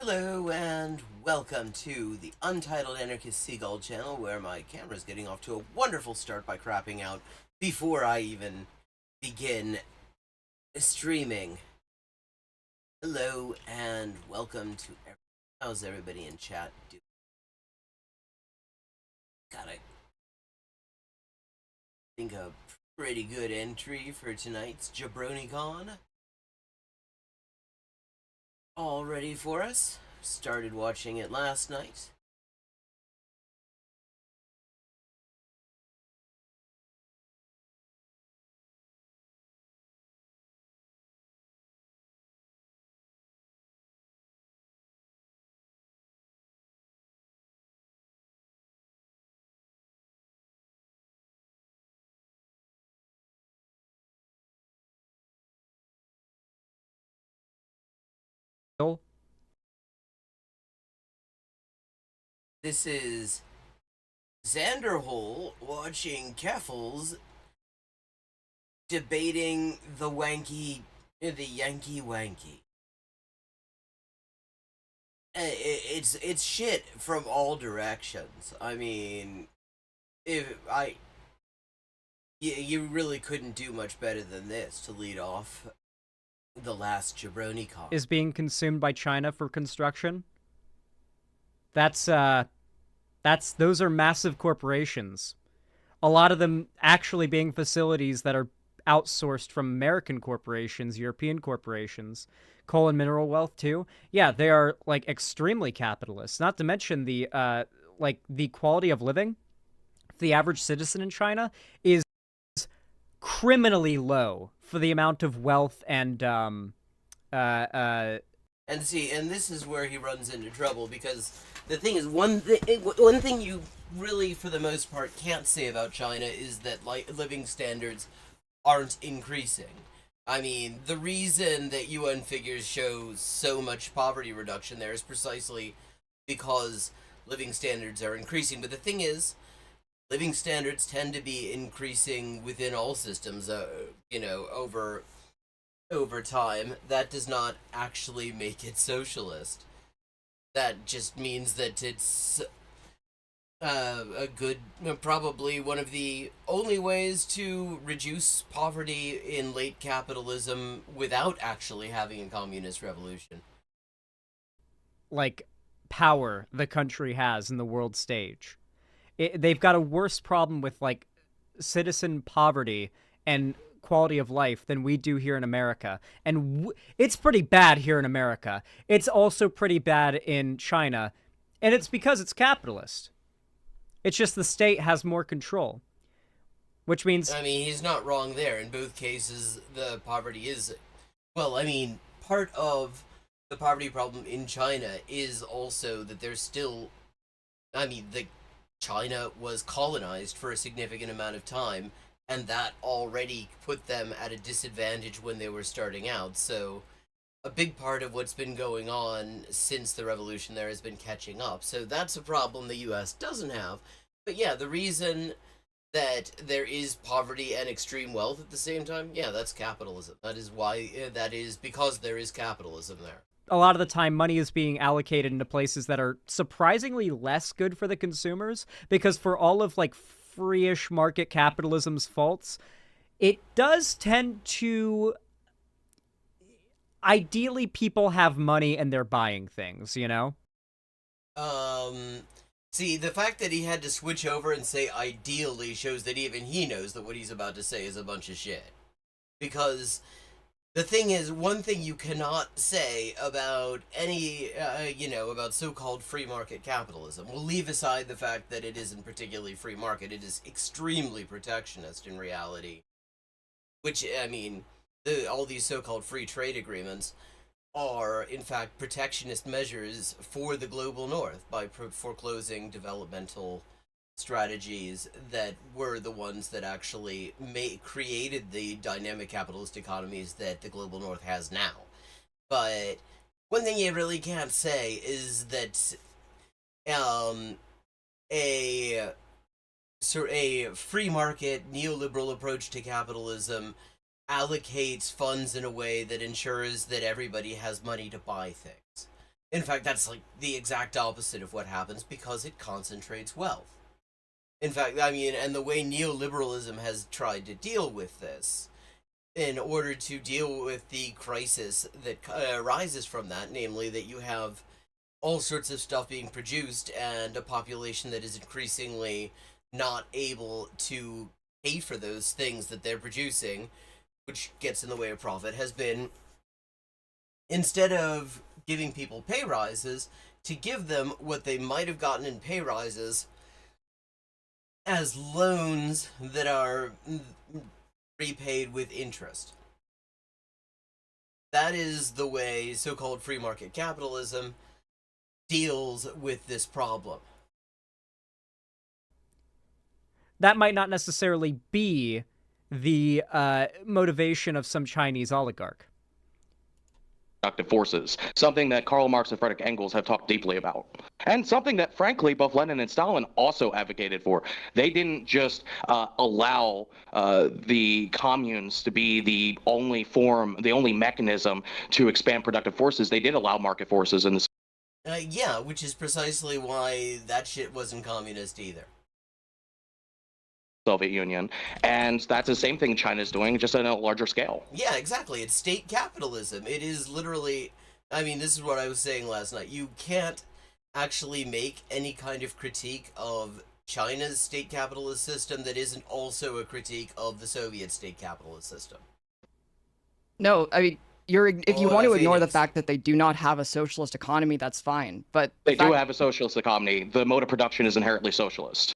Hello and welcome to the Untitled Anarchist Seagull channel, where my camera's getting off to a wonderful start by crapping out before I even begin streaming. Hello and welcome to how's everybody in chat doing? Got a think a pretty good entry for tonight's JabroniCon. All ready for us? Started watching it last night. This is Xanderhole watching Keffels debating the Yankee Wanky. It's shit from all directions. I mean, you really couldn't do much better than this to lead off the last JabroniCon. Is being consumed by China for construction. Those are massive corporations. A lot of them actually being facilities that are outsourced from American corporations, European corporations. Coal and mineral wealth too. Yeah, they are like extremely capitalist. Not to mention the the quality of living. The average citizen in China is criminally low for the amount of wealth and and this is where he runs into trouble, because the thing is, one thing you really, for the most part, can't say about China is that living standards aren't increasing. I mean, the reason that UN figures show so much poverty reduction there is precisely because living standards are increasing. But the thing is, living standards tend to be increasing within all systems, over time. That does not actually make it socialist. That just means that it's probably one of the only ways to reduce poverty in late capitalism without actually having a communist revolution. Like, power the country has in the world stage. They've got a worse problem with, like, citizen poverty and quality of life than we do here in America. And it's pretty bad here in America. It's also pretty bad in China. And it's because it's capitalist. It's just the state has more control. Which means... I mean, he's not wrong there. In both cases, the poverty is... Well, I mean, part of the poverty problem in China is also that there's still... I mean, China was colonized for a significant amount of time, and that already put them at a disadvantage when they were starting out. So a big part of what's been going on since the revolution there has been catching up. So that's a problem the US doesn't have. But yeah, the reason that there is poverty and extreme wealth at the same time, yeah, that's capitalism. That is because there is capitalism there. A lot of the time, money is being allocated into places that are surprisingly less good for the consumers, because for all of, like, free-ish market capitalism's faults, it does tend to... Ideally, people have money and they're buying things, you know? See, the fact that he had to switch over and say ideally shows that even he knows that what he's about to say is a bunch of shit. Because... the thing is, one thing you cannot say about any, about so-called free market capitalism, we'll leave aside the fact that it isn't particularly free market, it is extremely protectionist in reality. Which, I mean, all these so-called free trade agreements are, in fact, protectionist measures for the global north by foreclosing developmental strategies that were the ones that actually created the dynamic capitalist economies that the global north has now. But one thing you really can't say is that a free market neoliberal approach to capitalism allocates funds in a way that ensures that everybody has money to buy things. In fact, that's like the exact opposite of what happens because it concentrates wealth. In fact, I mean, and the way neoliberalism has tried to deal with this, in order to deal with the crisis that arises from that, namely that you have all sorts of stuff being produced and a population that is increasingly not able to pay for those things that they're producing, which gets in the way of profit, has been, instead of giving people pay rises, to give them what they might have gotten in pay rises as loans that are repaid with interest. That is the way so-called free market capitalism deals with this problem. That might not necessarily be the motivation of some Chinese oligarch. Productive forces, something that Karl Marx and Friedrich Engels have talked deeply about, and something that, frankly, both Lenin and Stalin also advocated for. They didn't just allow the communes to be the only form, the only mechanism to expand productive forces. They did allow market forces in the yeah, which is precisely why that shit wasn't communist either. Soviet Union, and that's the same thing China's doing, just on a larger scale. Yeah, exactly. It's state capitalism. It is literally, I mean, this is what I was saying last night. You can't actually make any kind of critique of China's state capitalist system that isn't also a critique of the Soviet state capitalist system. No, I mean, if you Oh, want to ignore the Phoenix. fact that they do not have a socialist economy, that's fine. But They do have a socialist economy. The mode of production is inherently socialist.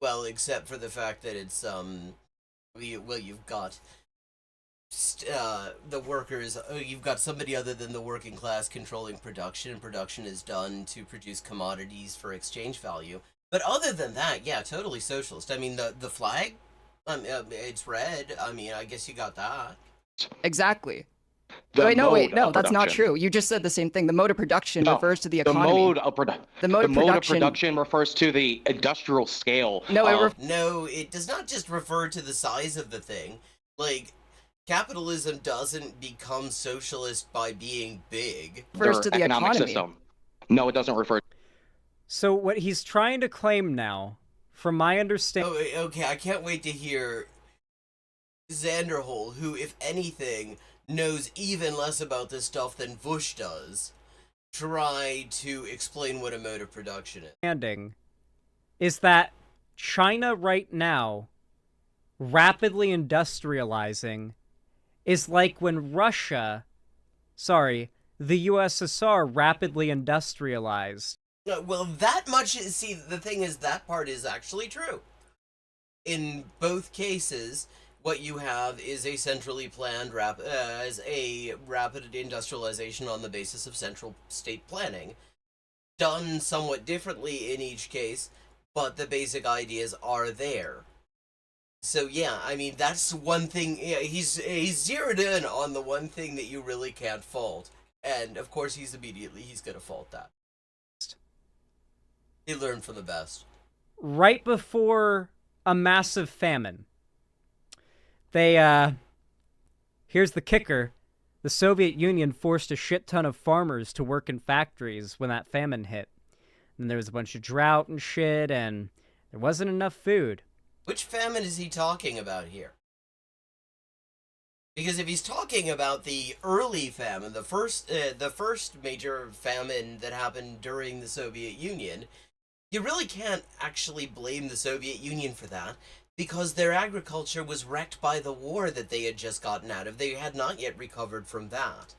Well, except for the fact that it's you've got the workers. You've got somebody other than the working class controlling production, and production is done to produce commodities for exchange value. But other than that, yeah, totally socialist. I mean, the flag, it's red. I mean, I guess you got that. Exactly. The Wait, no, mode of that's not production. true. You just said the same thing. The mode of production No, refers to the The economy. mode of The mode of production refers to the industrial scale. No, No, it does not just refer to the size of the thing. Like, capitalism doesn't become socialist by being big. refers to the economic economy. system. No, it doesn't refer. So what he's trying to claim now, from my understanding... Oh, okay, I can't wait to hear Zanderhol, who, if anything, knows even less about this stuff than Bush does, try to explain what a mode of production is. Is that China right now, rapidly industrializing, is like when the USSR rapidly industrialized. Well, that much, see, the thing is, that part is actually true. In both cases, what you have is a centrally planned rapid industrialization on the basis of central state planning, done somewhat differently in each case, but the basic ideas are there. So yeah, I mean, that's one thing. Yeah, he's zeroed in on the one thing that you really can't fault, and of course he's gonna fault that. He learned from the best. Right before a massive famine, here's the kicker. The Soviet Union forced a shit ton of farmers to work in factories when that famine hit. And there was a bunch of drought and shit, and there wasn't enough food. Which famine is he talking about here? Because if he's talking about the early famine, the first major famine that happened during the Soviet Union, you really can't actually blame the Soviet Union for that, because their agriculture was wrecked by the war that they had just gotten out of. They had not yet recovered from that.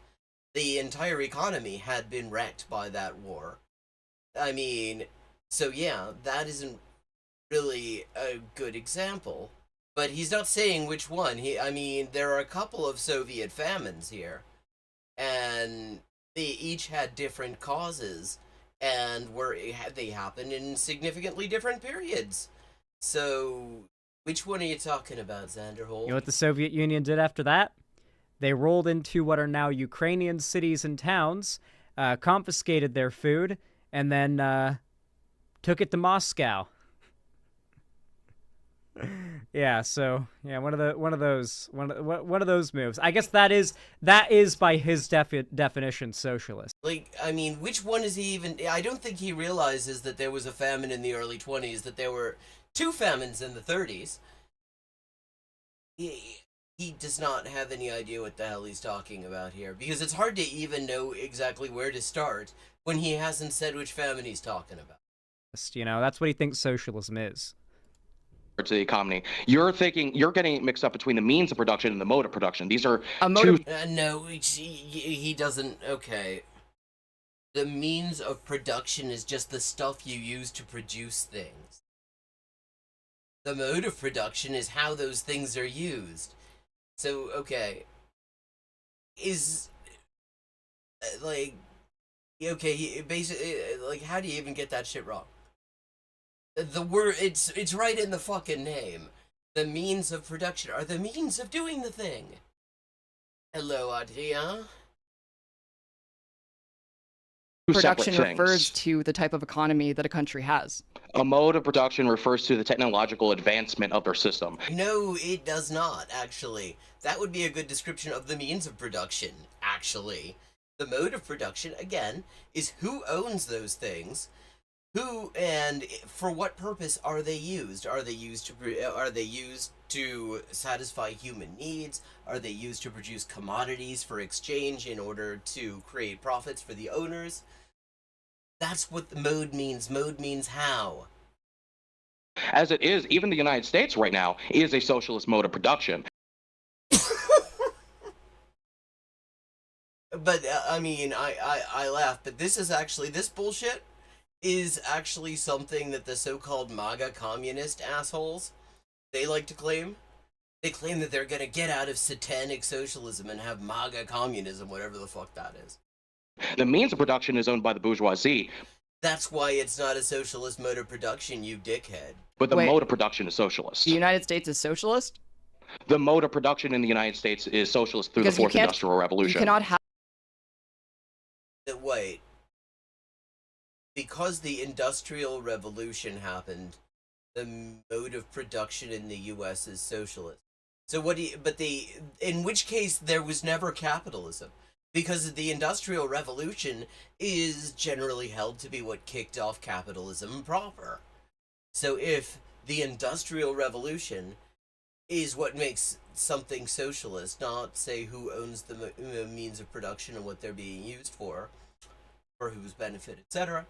The entire economy had been wrecked by that war. I mean, so yeah, that isn't really a good example. But he's not saying which one. I mean, there are a couple of Soviet famines here, and they each had different causes, and they happened in significantly different periods. So, which one are you talking about, Zanderhol? You know what the Soviet Union did after that? They rolled into what are now Ukrainian cities and towns, confiscated their food, and then took it to Moscow. Yeah, so yeah, one of those moves. I guess that is by his definition socialist. Like, I mean, which one is he even? I don't think he realizes that there was a famine in the early 20s, that there were two famines in the 30s. He does not have any idea what the hell he's talking about here, because it's hard to even know exactly where to start when he hasn't said which famine he's talking about. You know, that's what he thinks socialism is. To the economy, you're getting it mixed up between the means of production and the mode of production. These are mode two. No, he doesn't. Okay. The means of production is just the stuff you use to produce things. The mode of production is how those things are used. So, okay. Is, like, okay, basically, like, how do you even get that shit wrong? The word, it's right in the fucking name. The means of production are the means of doing the thing. Hello, Adria. production refers to the type of economy that a country has. A mode of production refers to the technological advancement of their system. No, it does not, actually. That would be a good description of the means of production, actually. The mode of production, again, is who owns those things, who and for what purpose are they used? Are they used to satisfy human needs? Are they used to produce commodities for exchange in order to create profits for the owners? That's what the mode means. Mode means how. As it is, even the United States right now is a socialist mode of production. But, I mean, I laugh, but this bullshit is actually something that the so-called MAGA communist assholes, they like to claim. They claim that they're gonna get out of satanic socialism and have MAGA communism, whatever the fuck that is. The means of production is owned by the bourgeoisie. That's why it's not a socialist mode of production, you dickhead. But the Wait. mode of production is socialist. The United States is socialist? The mode of production in the United States is socialist through Because the Fourth Industrial Revolution. You cannot have... Wait. Because the Industrial Revolution happened, the mode of production in the U.S. is socialist. So in which case there was never capitalism. Because the Industrial Revolution is generally held to be what kicked off capitalism proper. So if the Industrial Revolution is what makes something socialist, not say who owns the means of production and what they're being used for whose benefit, etc.,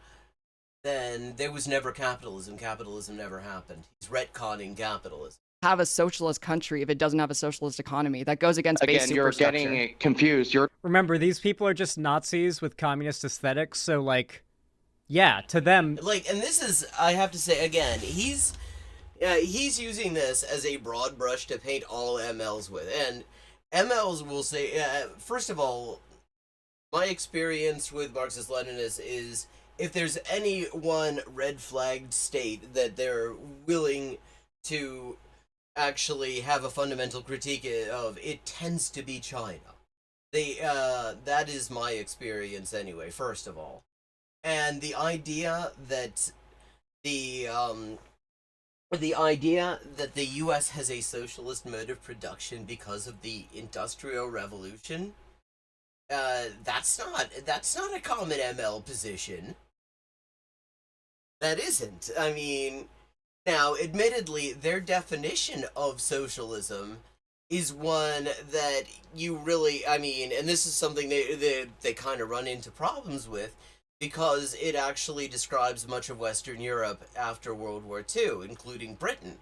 then there was never capitalism. Capitalism never happened. He's retconning capitalism. Have a socialist country if it doesn't have a socialist economy. That goes against base Again, you're superstructure. getting it confused. Remember, these people are just Nazis with communist aesthetics, so, like, yeah, to them... Like, and this is, I have to say, again, he's using this as a broad brush to paint all MLs with. And MLs will say, first of all, my experience with Marxist-Leninists is if there's any one red-flagged state that they're willing to actually have a fundamental critique of, it tends to be China. That is my experience anyway, first of all. And the idea that the U.S. has a socialist mode of production because of the Industrial Revolution, that's not a common ML position. That isn't. I mean, now, admittedly, their definition of socialism is one that you really, I mean, and this is something they kind of run into problems with, because it actually describes much of Western Europe after World War II, including Britain.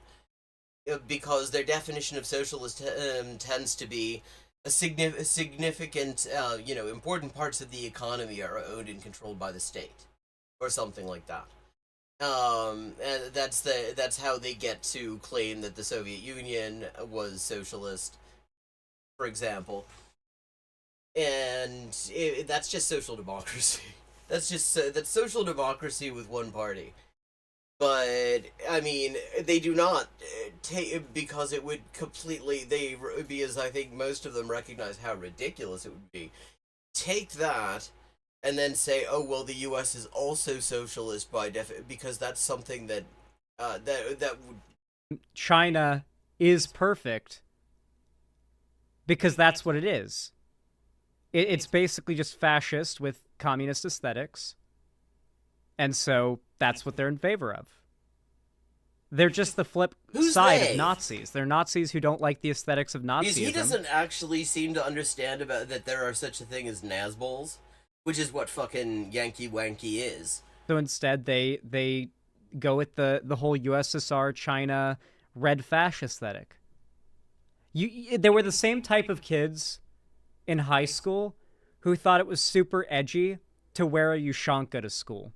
Because their definition of socialist tends to be a significant, important parts of the economy are owned and controlled by the state, or something like that. And that's how they get to claim that the Soviet Union was socialist, for example. And that's just social democracy. That's social democracy with one party. But, I mean, they do not take, because it would because I think most of them recognize how ridiculous it would be, take that and then say, oh, well, the U.S. is also socialist because that's something that would... China is perfect because that's what it is. It's basically just fascist with communist aesthetics. And so that's what they're in favor of. They're just the flip side of Nazis. They're Nazis who don't like the aesthetics of Nazism. Because he doesn't actually seem to understand about that there are such a thing as Nazbols, which is what fucking Yankee Wanky is. So instead, they go with the whole USSR, China, red fascist aesthetic. There were the same type of kids in high school who thought it was super edgy to wear a Ushanka to school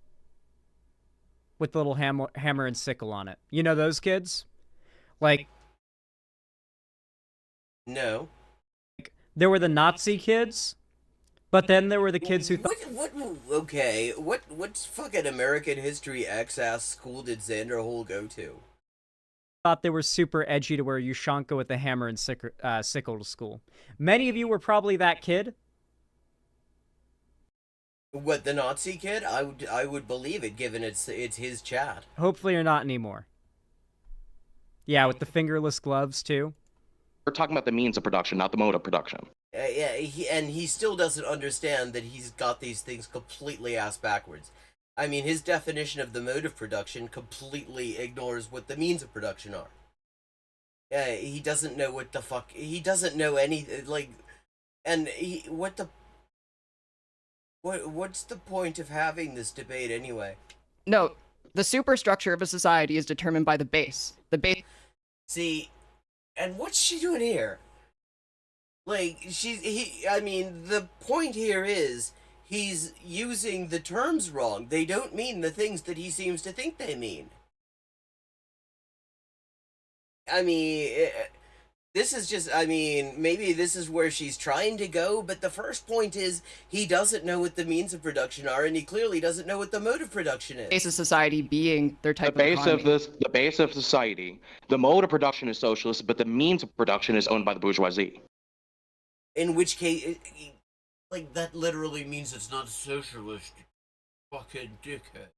with the little hammer and sickle on it. You know those kids? Like, no. There were the Nazi kids, but then there were the kids who what fucking American History X-ass school did Xander Hole go to? Thought they were super edgy to wear Ushanka with a hammer and sickle to school. Many of you were probably that kid. What, the Nazi kid? I would believe it, given it's his chat. Hopefully you're not anymore. Yeah, with the fingerless gloves too. We're talking about the means of production, not the mode of production. Yeah, he still doesn't understand that he's got these things completely ass backwards. I mean, his definition of the mode of production completely ignores what the means of production are. He doesn't know what the fuck... He doesn't know anything, like... And what's the point of having this debate anyway? No, the superstructure of a society is determined by the base. The base... See, and what's she doing here? Like, I mean, the point here is... He's using the terms wrong. They don't mean the things that he seems to think they mean. I mean, this is just, I mean, maybe this is where she's trying to go, but the first point is he doesn't know what the means of production are, and he clearly doesn't know what the mode of production is. Base of society being their type of economy. The base of society, the mode of production is socialist, but the means of production is owned by the bourgeoisie. In which case... Like, that literally means it's not socialist, you fucking dickhead.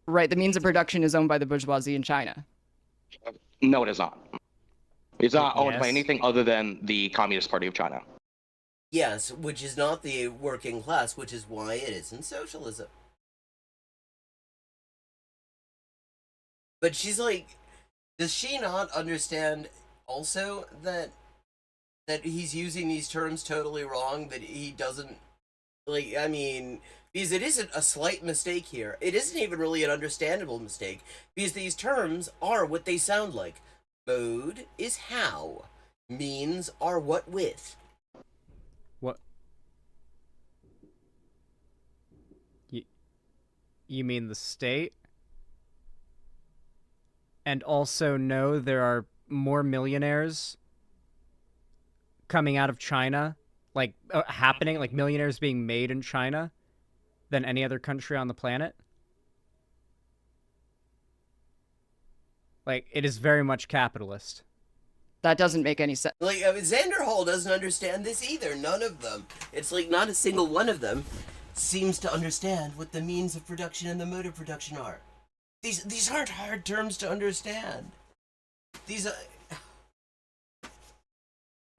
Right, the means of production is owned by the bourgeoisie in China. No, it is not. It's not owned by anything other than the Communist Party of China. Yes, which is not the working class, which is why it isn't socialism. But she's like, does she not understand also that he's using these terms totally wrong, that he doesn't, like, I mean, because it isn't a slight mistake here. It isn't even really an understandable mistake, because these terms are what they sound like. Mode is how. Means are what with. What? You mean the state? And also know there are more millionaires coming out of China, like happening, like millionaires being made in China than any other country on the planet? Like, it is very much capitalist. That doesn't make any sense. Like, I mean, Xander Hall doesn't understand this either. None of them. It's like not a single one of them seems to understand what the means of production and the mode of production are. These aren't hard terms to understand. These are...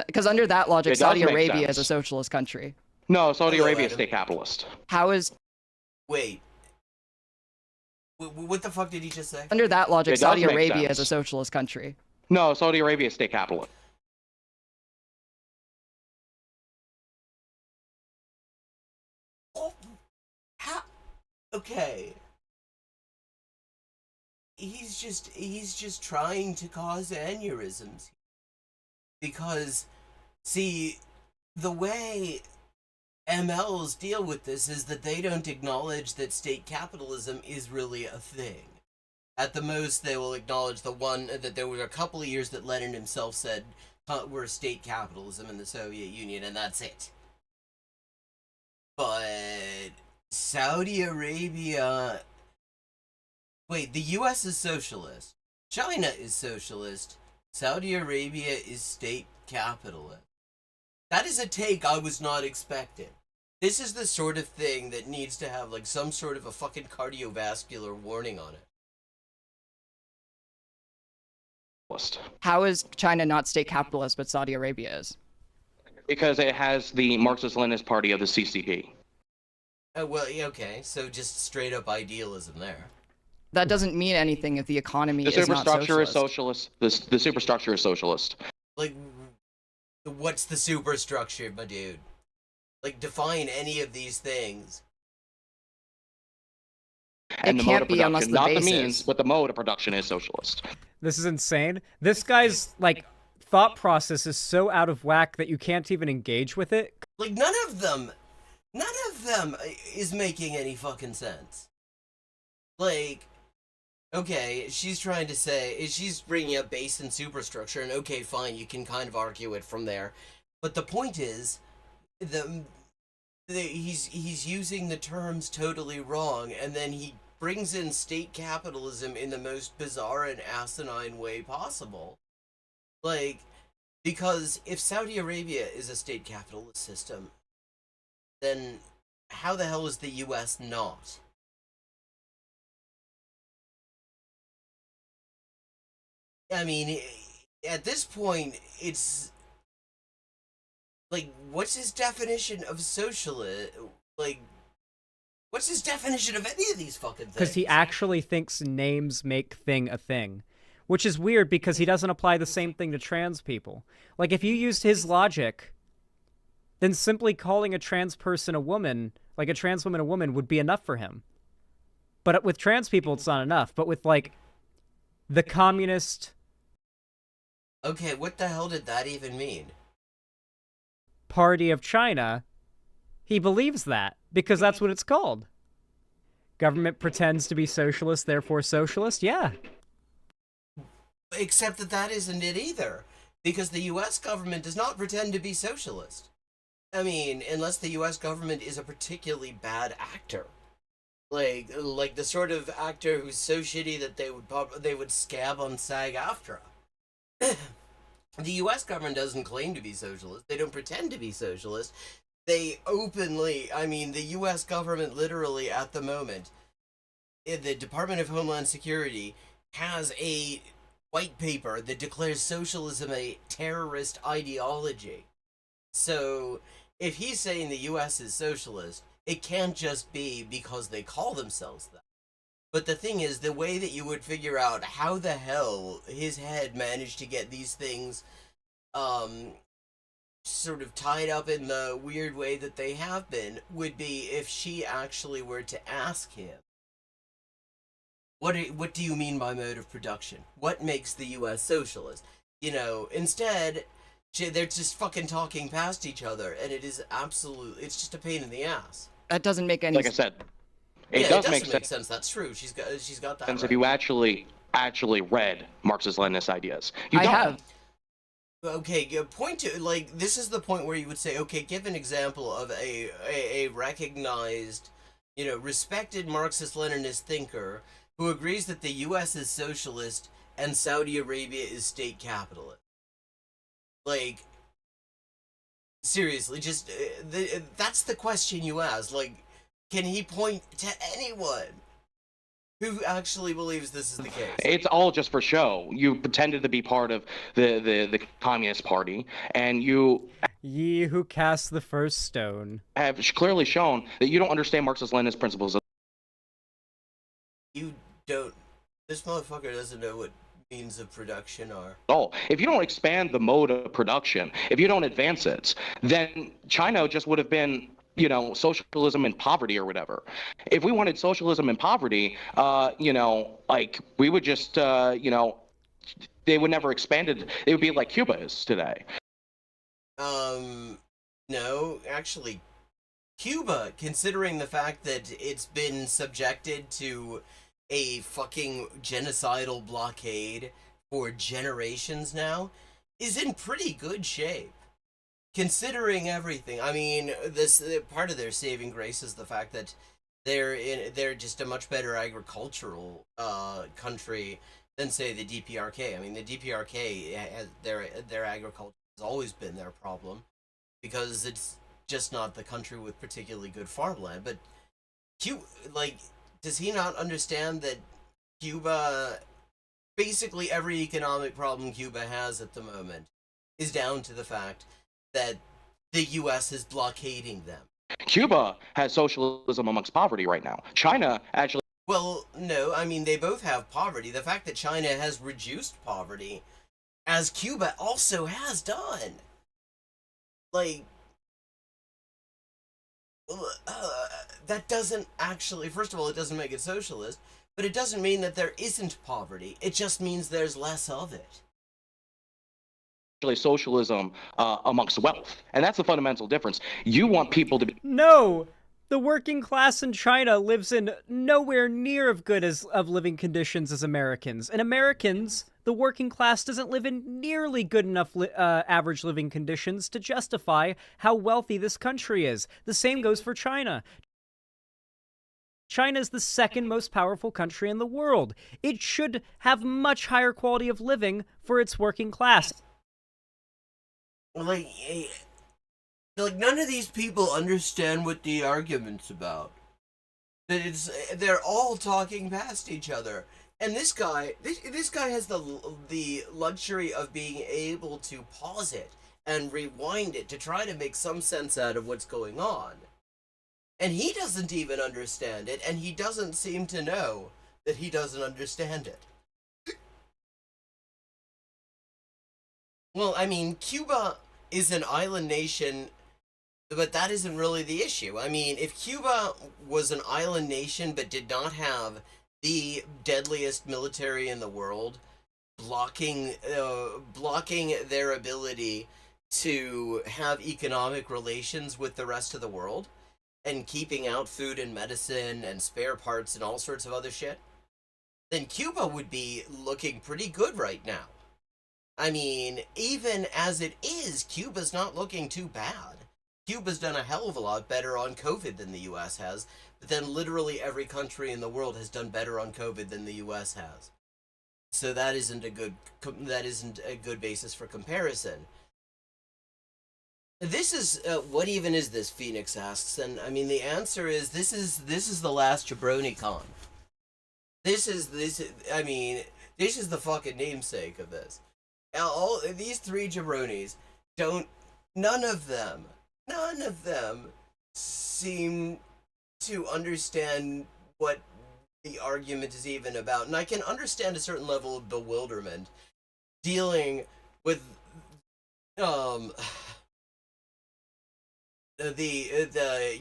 Because under that logic, Saudi Arabia is a socialist country. No, Saudi Arabia is state capitalist. How is... Wait. What the fuck did he just say? Under that logic, Saudi Arabia is a socialist country. No, Saudi Arabia is state capitalist. Oh, how? Okay. He's just trying to cause aneurysms. Because, see, the way MLs deal with this is that they don't acknowledge that state capitalism is really a thing. At the most, they will acknowledge the one that there were a couple of years that Lenin himself said were state capitalism in the Soviet Union, and that's it. But Saudi Arabia Wait, the U.S. is socialist. China is socialist. Saudi Arabia is state capitalist. That is a take I was not expecting. This is the sort of thing that needs to have, like, some sort of a fucking cardiovascular warning on it. How is China not state capitalist, but Saudi Arabia is? Because it has the Marxist-Leninist Party of the CCP. Well, okay, so just straight up idealism there. That doesn't mean anything if the economy is not socialist. The superstructure is socialist. The superstructure is socialist. Like, what's the superstructure, my dude? Like, define any of these things. And it the can't mode of be unless production, the not base the means, is. but the mode of production is socialist. This is insane. This guy's, like, thought process is so out of whack that you can't even engage with it. Like, none of them is making any fucking sense. Like, okay, she's bringing up base and superstructure, and okay, fine, you can kind of argue it from there. But the point is, he's using the terms totally wrong, and then he brings in state capitalism in the most bizarre and asinine way possible. Like, because if Saudi Arabia is a state capitalist system, then how the hell is the U.S. not? I mean, at this point, it's like, what's his definition of socialist? Like, what's his definition of any of these fucking things? Because he actually thinks names make a thing. Which is weird because he doesn't apply the same thing to trans people. Like, if you used his logic, then simply calling a trans person a woman, like a trans woman a woman, would be enough for him. But with trans people, it's not enough. But with, like, the communist... Okay, what the hell did that even mean? Party of China, he believes that, because that's what it's called. Government pretends to be socialist, therefore socialist? Yeah. Except that isn't it either, because the U.S. government does not pretend to be socialist. I mean, unless the U.S. government is a particularly bad actor. Like the sort of actor who's so shitty that they would scab on SAG-AFTRA. The U.S. government doesn't claim to be socialist. They don't pretend to be socialist. They openly, I mean, the U.S. government literally at the moment, the Department of Homeland Security has a white paper that declares socialism a terrorist ideology. So, if he's saying the U.S. is socialist, it can't just be because they call themselves that. But the thing is, the way that you would figure out how the hell his head managed to get these things sort of tied up in the weird way that they have been would be if she actually were to ask him, what do you mean by mode of production? What makes the U.S. socialist? You know, instead, they're just fucking talking past each other, and it's just a pain in the ass. That doesn't make any sense. Like I said, it does make sense. That's true. She's got that right. If you actually read Marxist-Leninist ideas. I have. Okay, point to, like, this is the point where you would say, okay, give an example of a recognized, you know, respected Marxist-Leninist thinker who agrees that the U.S. is socialist and Saudi Arabia is state capitalist. Like, seriously, just, that's the question you ask. Like, can he point to anyone who actually believes this is the case? It's all just for show. You pretended to be part of the Communist Party, and you... Ye who cast the first stone. ...have clearly shown that you don't understand Marxist-Leninist principles. You don't... This motherfucker doesn't know what means of production are. Oh, if you don't expand the mode of production, if you don't advance it, then China just would have been, you know, socialism and poverty or whatever. If we wanted socialism and poverty, you know, like, we would just, you know, they would never expanded. It would be like Cuba is today. No, actually, Cuba, considering the fact that it's been subjected to a fucking genocidal blockade for generations now, is in pretty good shape. Considering everything. I mean, this part of their saving grace is the fact that They're just a much better agricultural country than say the DPRK. I mean, the DPRK has their agriculture has always been their problem because it's just not the country with particularly good farmland. But does he not understand that Cuba, basically every economic problem Cuba has at the moment is down to the fact that the U.S. is blockading them. Cuba has socialism amongst poverty right now. China actually. Well, no, I mean, they both have poverty. The fact that China has reduced poverty, as Cuba also has done. Like, that doesn't actually, first of all, it doesn't make it socialist, but it doesn't mean that there isn't poverty. It just means there's less of it. Socialism amongst wealth, and that's the fundamental difference. You want people to be. No, the working class in China lives in nowhere near as good of living conditions as Americans. And Americans, the working class doesn't live in nearly good enough average living conditions to justify how wealthy this country is. The same goes for China. China is the second most powerful country in the world. It should have much higher quality of living for its working class. Like none of these people understand what the argument's about. That they're all talking past each other, and this guy has the luxury of being able to pause it and rewind it to try to make some sense out of what's going on, and he doesn't even understand it, and he doesn't seem to know that he doesn't understand it. Well, I mean, Cuba is an island nation, but that isn't really the issue. I mean, if Cuba was an island nation but did not have the deadliest military in the world, blocking their ability to have economic relations with the rest of the world, and keeping out food and medicine and spare parts and all sorts of other shit, then Cuba would be looking pretty good right now. I mean, even as it is, Cuba's not looking too bad. Cuba's done a hell of a lot better on COVID than the U.S. has, but then literally every country in the world has done better on COVID than the U.S. has. So that isn't a good basis for comparison. This is what even is this? Phoenix asks, and I mean the answer is this is the last JabroniCon. This is the fucking namesake of this. All these three jabronis none of them seem to understand what the argument is even about. And I can understand a certain level of bewilderment dealing with the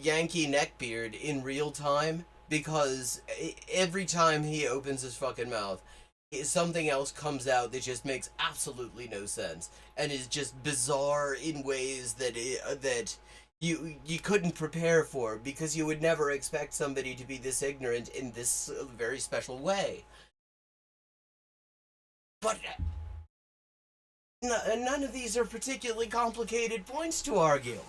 Yankee neckbeard in real time, because every time he opens his fucking mouth, something else comes out that just makes absolutely no sense and is just bizarre in ways that you couldn't prepare for, because you would never expect somebody to be this ignorant in this very special way. But none of these are particularly complicated points to argue,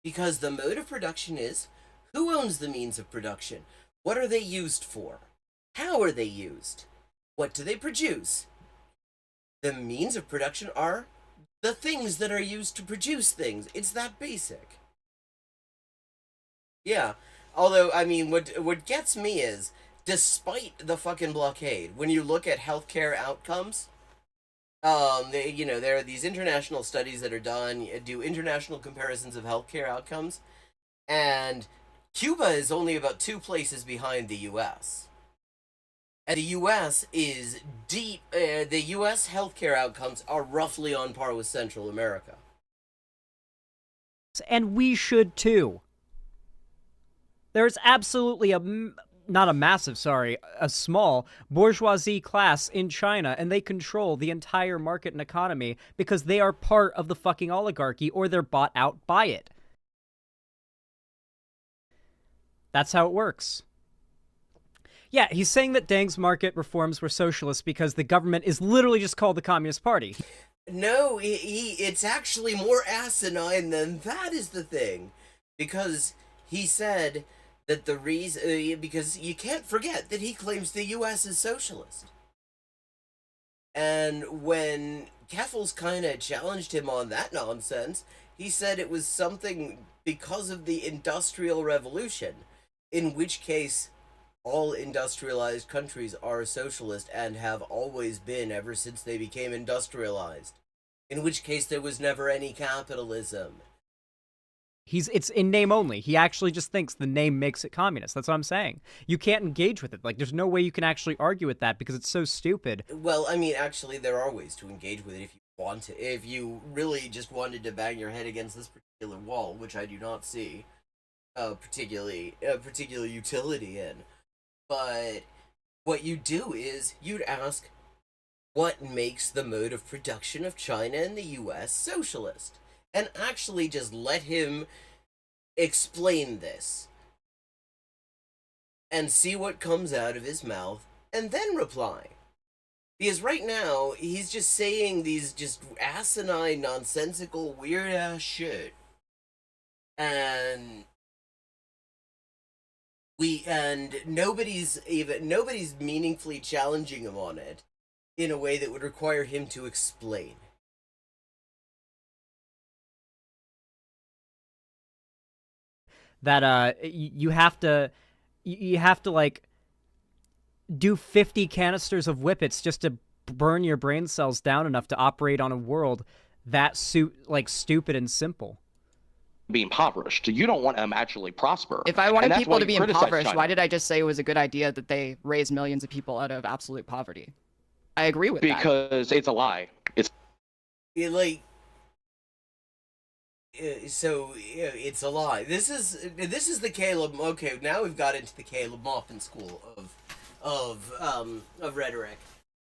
because the mode of production is, who owns the means of production? What are they used for? How are they used? What do they produce? The means of production are the things that are used to produce things. It's that basic. Yeah. Although, I mean, what gets me is, despite the fucking blockade, when you look at healthcare outcomes, there are these international studies that are done, do international comparisons of healthcare outcomes, and Cuba is only about 2 places behind the U.S. And the U.S. is deep. The U.S. healthcare outcomes are roughly on par with Central America. And we should too. There's absolutely a small bourgeoisie class in China, and they control the entire market and economy because they are part of the fucking oligarchy, or they're bought out by it. That's how it works. Yeah, he's saying that Deng's market reforms were socialist because the government is literally just called the Communist Party. No, it's actually more asinine than that is the thing. because he said that the reason, because you can't forget that he claims the U.S. is socialist. And when Keffels kind of challenged him on that nonsense, he said it was something because of the Industrial Revolution, in which case all industrialized countries are socialist and have always been ever since they became industrialized, in which case there was never any capitalism. It's in name only. He actually just thinks the name makes it communist. That's what I'm saying. You can't engage with it. Like, there's no way you can actually argue with that because it's so stupid. Well, I mean, actually, there are ways to engage with it if you want to. If you really just wanted to bang your head against this particular wall, which I do not see particular utility in. But what you do is you'd ask, what makes the mode of production of China and the U.S. socialist? And actually just let him explain this. And see what comes out of his mouth, and then reply. Because right now, he's just saying these just asinine, nonsensical, weird-ass shit. And nobody's meaningfully challenging him on it in a way that would require him to explain. That you have to like do 50 canisters of whippets just to burn your brain cells down enough to operate on a world that stupid and simple. Be impoverished. You don't want them actually prosper. If I wanted people to be impoverished, why did I just say it was a good idea that they raise millions of people out of absolute poverty? I agree with that. Because it's a lie. It's it's a lie. This is the Caleb. Okay, now we've got into the Caleb Maupin school of rhetoric,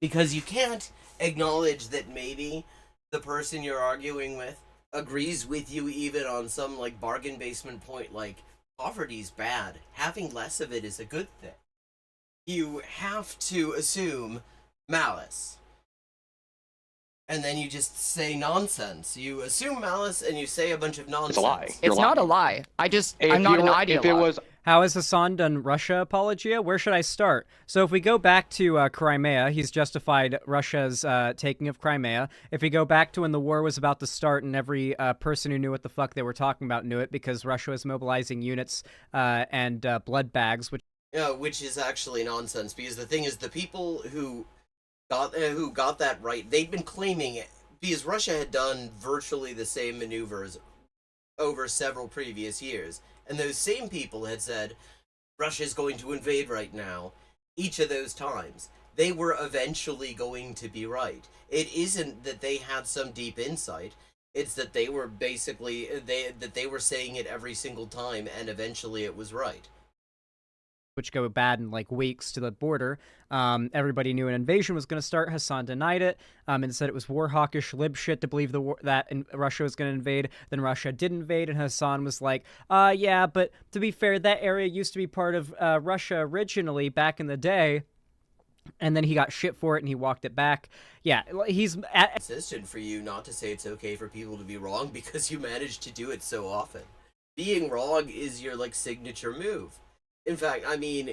because you can't acknowledge that maybe the person you're arguing with agrees with you even on some like bargain basement point, like poverty's bad, having less of it is a good thing. You have to assume malice. And then you just say nonsense. You assume malice and you say a bunch of nonsense. It's a lie. It's not a lie. I'm not an ideologue. How has Hassan done Russia apologia? Where should I start? So if we go back to Crimea, he's justified Russia's taking of Crimea. If we go back to when the war was about to start and every person who knew what the fuck they were talking about knew it because Russia was mobilizing units and blood bags, which is actually nonsense, because the thing is, the people who got that right, they'd been claiming it, because Russia had done virtually the same maneuvers over several previous years, and those same people had said, Russia's going to invade right now, each of those times. They were eventually going to be right. It isn't that they had some deep insight, it's that they were basically, they were saying it every single time, and eventually it was right. Which go bad in like weeks to the border. Everybody knew an invasion was going to start. Hassan denied it and said it was war hawkish lib shit to believe that Russia was going to invade. Then Russia did invade, and Hassan was like, yeah, but to be fair, that area used to be part of Russia originally back in the day. And then he got shit for it, and he walked it back. Yeah, he's consistent for you not to say it's okay for people to be wrong, because you manage to do it so often. Being wrong is your like signature move. In fact, I mean,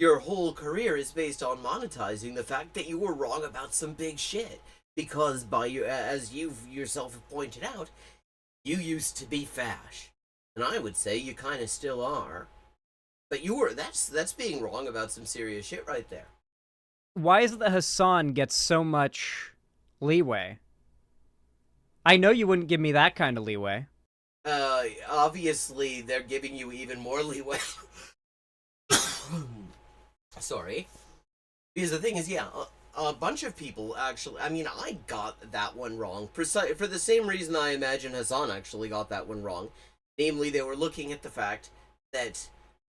your whole career is based on monetizing the fact that you were wrong about some big shit. Because as you yourself have pointed out, you used to be fash. And I would say you kind of still are. But that's being wrong about some serious shit right there. Why is it that Hassan gets so much leeway? I know you wouldn't give me that kind of leeway. Obviously, they're giving you even more leeway. Sorry. Because the thing is, yeah, a bunch of people actually, I mean, I got that one wrong. For the same reason I imagine Hassan actually got that one wrong. Namely, they were looking at the fact that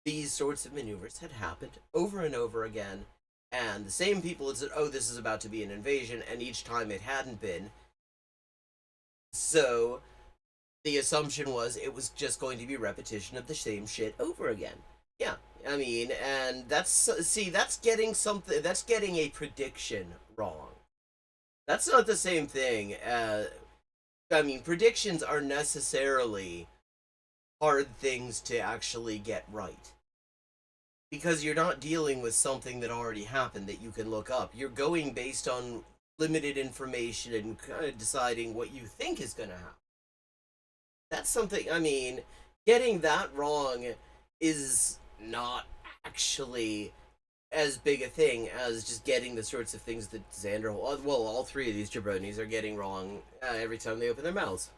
these sorts of maneuvers had happened over and over again, and the same people had said, oh, this is about to be an invasion, and each time it hadn't been. So, the assumption was it was just going to be repetition of the same shit over again. Yeah, I mean, and that's getting a prediction wrong. That's not the same thing. I mean, predictions are necessarily hard things to actually get right. Because you're not dealing with something that already happened that you can look up. You're going based on limited information and kind of deciding what you think is going to happen. That's something, I mean, getting that wrong is not actually as big a thing as just getting the sorts of things that Xander, well, all three of these jabronis are getting wrong every time they open their mouths.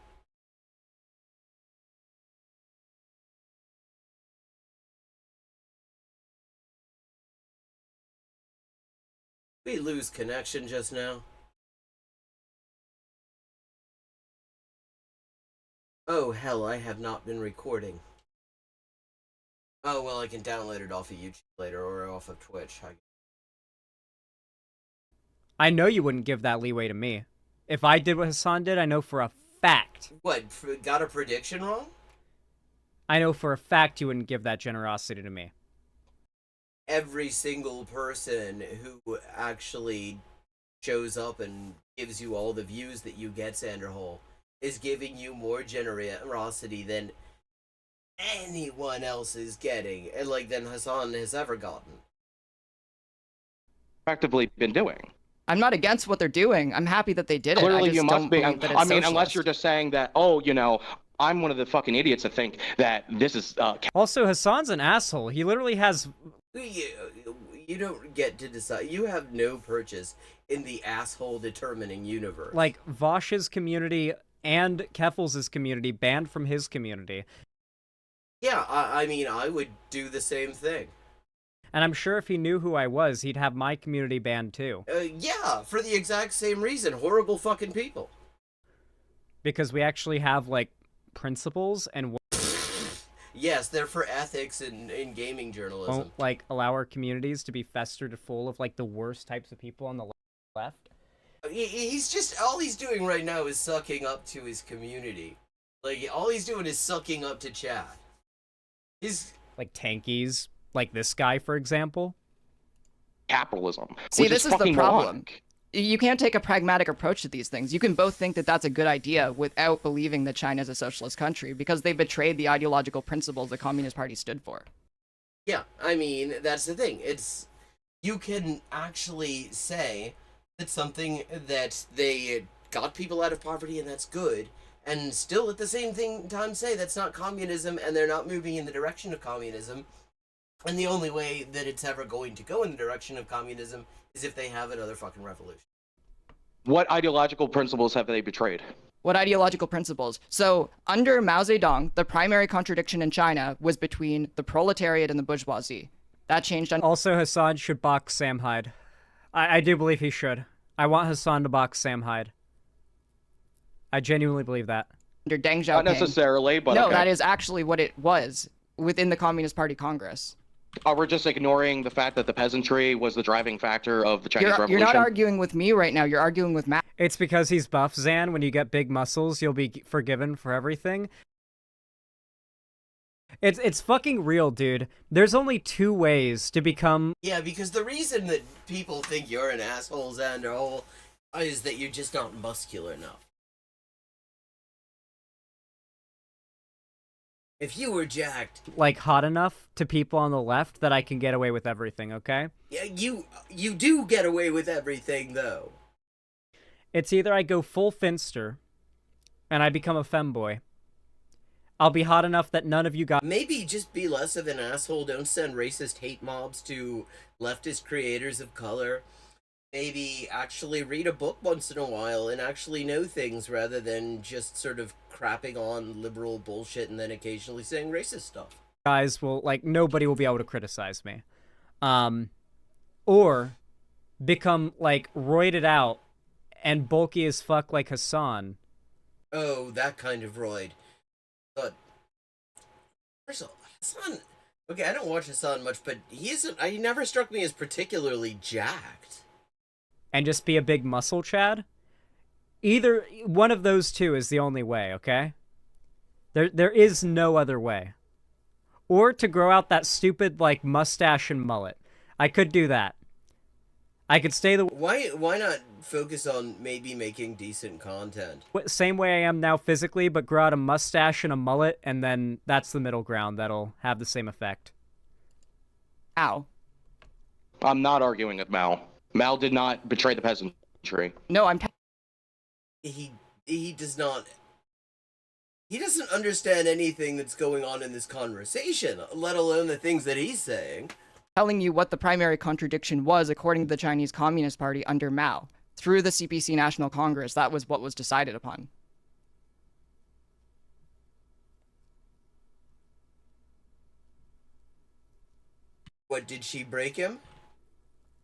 We lose connection just now. Oh, hell, I have not been recording. Oh, well, I can download it off of YouTube later or off of Twitch. I know you wouldn't give that leeway to me. If I did what Hassan did, I know for a fact. What, got a prediction wrong? I know for a fact you wouldn't give that generosity to me. Every single person who actually shows up and gives you all the views that you get, Sanderhole, is giving you more generosity than anyone else is getting, and like than Hassan has ever gotten. Effectively been doing. I'm not against what they're doing. I'm happy that they did it. Clearly, you must be. I mean, unless you're just saying that, oh, you know, I'm one of the fucking idiots that think that this is. Also, Hassan's an asshole. He literally has. You don't get to decide. You have no purchase in the asshole determining universe. Like, Vosh's community and Keffels' community banned from his community. Yeah, I mean, I would do the same thing. And I'm sure if he knew who I was, he'd have my community banned too. Yeah, for the exact same reason. Horrible fucking people. Because we actually have, like, principles and yes, they're for ethics in gaming journalism. won't, like, allow our communities to be festered full of, like, the worst types of people on the left. He's just, all he's doing right now is sucking up to his community. Like, all he's doing is sucking up to chat. He's... Like, tankies, like this guy, for example. Capitalism. See, this is the problem. You can't take a pragmatic approach to these things. You can both think that that's a good idea without believing that China is a socialist country because they betrayed the ideological principles the Communist Party stood for. Yeah, I mean, that's the thing. It's, you can actually say that something that they got people out of poverty and that's good, and still at the same time say that's not communism and they're not moving in the direction of communism. And the only way that it's ever going to go in the direction of communism is if they have another fucking revolution. What ideological principles have they betrayed? What ideological principles? So, under Mao Zedong, the primary contradiction in China was between the proletariat and the bourgeoisie. That changed under... Also, Hassan should box Sam Hyde. I do believe he should. I want Hassan to box Sam Hyde. I genuinely believe that. Under Deng Xiaoping. Not necessarily, but no, okay. That is actually what it was within the Communist Party Congress. We're just ignoring the fact that the peasantry was the driving factor of the Chinese Revolution. You're not arguing with me right now. You're arguing with Matt. It's because he's buff, Zan. When you get big muscles, you'll be forgiven for everything. It's fucking real, dude. There's only two ways to become... Yeah, because the reason that people think you're an asshole, Xander, is that you're just not muscular enough. If you were jacked... Like, hot enough to people on the left that I can get away with everything, okay? Yeah, you do get away with everything, though. It's either I go full Finster, and I become a femboy. I'll be hot enough that none of you got... Maybe just be less of an asshole. Don't send racist hate mobs to leftist creators of color. Maybe actually read a book once in a while and actually know things rather than just sort of crapping on liberal bullshit and then occasionally saying racist stuff. Guys will, like, nobody will be able to criticize me. Or become, like, roided out and bulky as fuck like Hassan. Oh, that kind of roid. But, first of all, Hassan... Okay, I don't watch Hassan much, but he never struck me as particularly jacked. And just be a big muscle Chad? Either one of those two is the only way, okay? There is no other way. Or to grow out that stupid, like, mustache and mullet. I could do that. I could stay the... Why not focus on maybe making decent content. Same way I am now physically, but grow out a mustache and a mullet, and then that's the middle ground that'll have the same effect. Ow. I'm not arguing with Mao. Mao did not betray the peasantry. No, I'm. He does not. He doesn't understand anything that's going on in this conversation, let alone the things that he's saying. Telling you what the primary contradiction was according to the Chinese Communist Party under Mao. Through the CPC National Congress, that was what was decided upon. What, did she break him?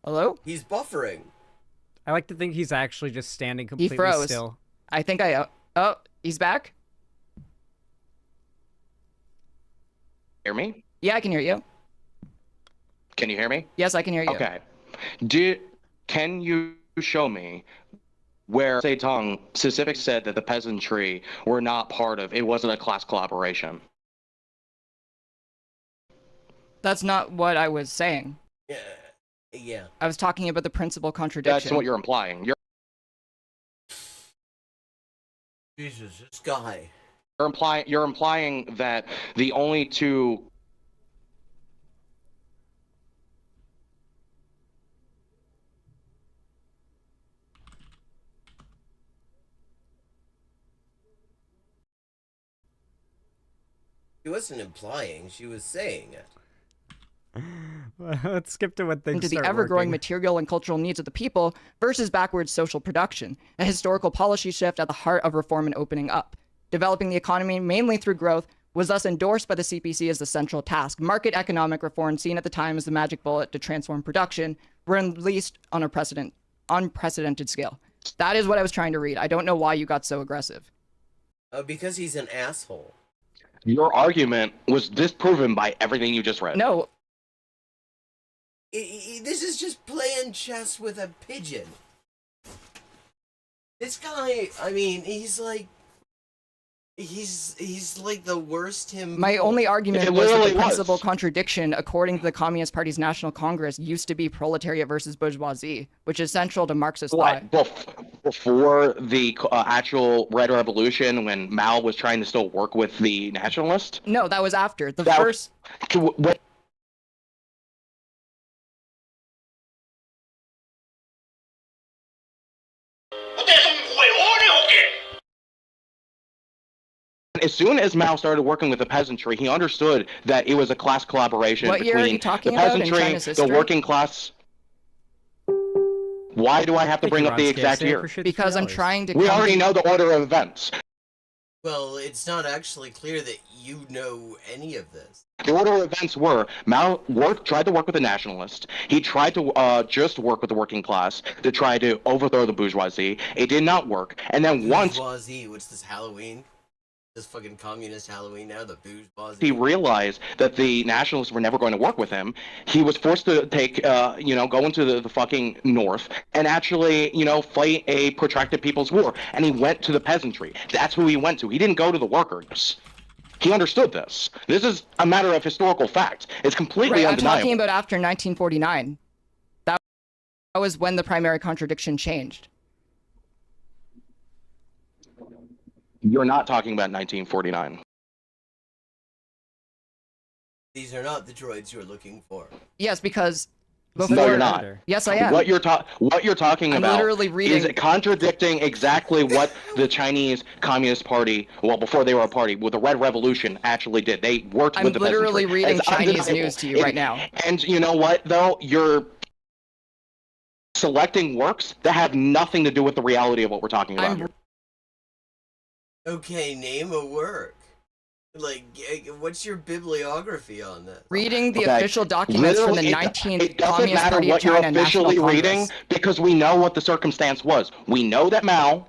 Hello? He's buffering. I like to think he's actually just standing He completely froze. still. I think I... Oh, he's back? Hear me? Yeah, I can hear you. Can you hear me? Yes, I can hear you. Okay. Can you show me where Zedong specifically said that the peasantry were not part of, it wasn't a class collaboration? That's not what I was saying. Yeah. I was talking about the principal contradiction. That's what you're implying. Jesus, this guy. You're implying that the only two. She wasn't implying, she was saying it. Let's skip to when things into the start ever-growing working. material and cultural needs of the people versus backwards social production, a historical policy shift at the heart of reform and opening up. Developing the economy mainly through growth was thus endorsed by the CPC as the central task. Market economic reform, seen at the time as the magic bullet to transform production, were unleashed on a unprecedented scale. That is what I was trying to read. I don't know why you got so aggressive. Because he's an asshole. Your argument was disproven by everything you just read. No, This is just playing chess with a pigeon. This guy, I mean, he's like the worst him. my only argument It was that literally the was. principal contradiction, according to the Communist Party's National Congress, used to be proletariat versus bourgeoisie, which is central to Marxist thought. What, before the actual Red Revolution, when Mao was trying to still work with the nationalists? No, that was after. The That- first... What? As soon as Mao started working with the peasantry, he understood that it was a class collaboration What year are between you talking the about in peasantry, China's the history? working class. Why do I have to Thank bring you, up the Ron exact Scapes. year? Appreciate the Because I'm $3. trying to... We come already to- know the order of events. Well, it's not actually clear that you know any of this. The order of events were Mao tried to work with the nationalists. He tried to just work with the working class to try to overthrow the bourgeoisie. It did not work. And then once Bourgeoisie, what's this Halloween? This fucking communist Halloween now, the bourgeoisie. he realized that the nationalists were never going to work with him, he was forced to take, go into the fucking north and actually, fight a protracted people's war. And he went to the peasantry. That's who he went to. He didn't go to the workers. He understood this. This is a matter of historical fact. It's completely Right, I'm undeniable. talking about after 1949. That was when the primary contradiction changed. You're not talking about 1949. These are not the droids you're looking for. Yes, because No, before... you're not. Yes, I am. What you're talking I'm about literally is reading... contradicting exactly what the Chinese Communist Party, well, before they were a party, with the Red Revolution actually did. They worked I'm with the literally peasantry. reading It's Chinese undeniable. news to you right now. And you know what, though? You're selecting works that have nothing to do with the reality of what we're talking about I'm- here. Okay, name a work. Like, what's your bibliography on that? Reading the Okay. official documents from the Literally, 19th it doesn't Communist matter Party of what you're China National officially reading Congress. because we know what the circumstance was. We know that Mao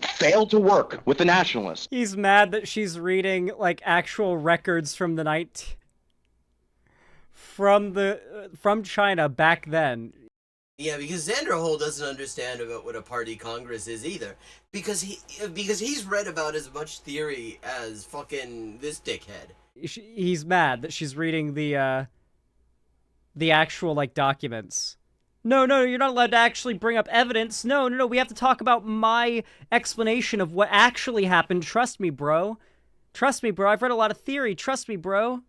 failed to work with the nationalists. He's mad that she's reading like actual records from the from China back then. Yeah, because Xander Hole doesn't understand about what a party congress is either. Because he's read about as much theory as fucking this dickhead. He's mad that she's reading the actual like documents. No, no, you're not allowed to actually bring up evidence. No, no, no, we have to talk about my explanation of what actually happened. Trust me, bro. Trust me, bro. I've read a lot of theory. Trust me, bro.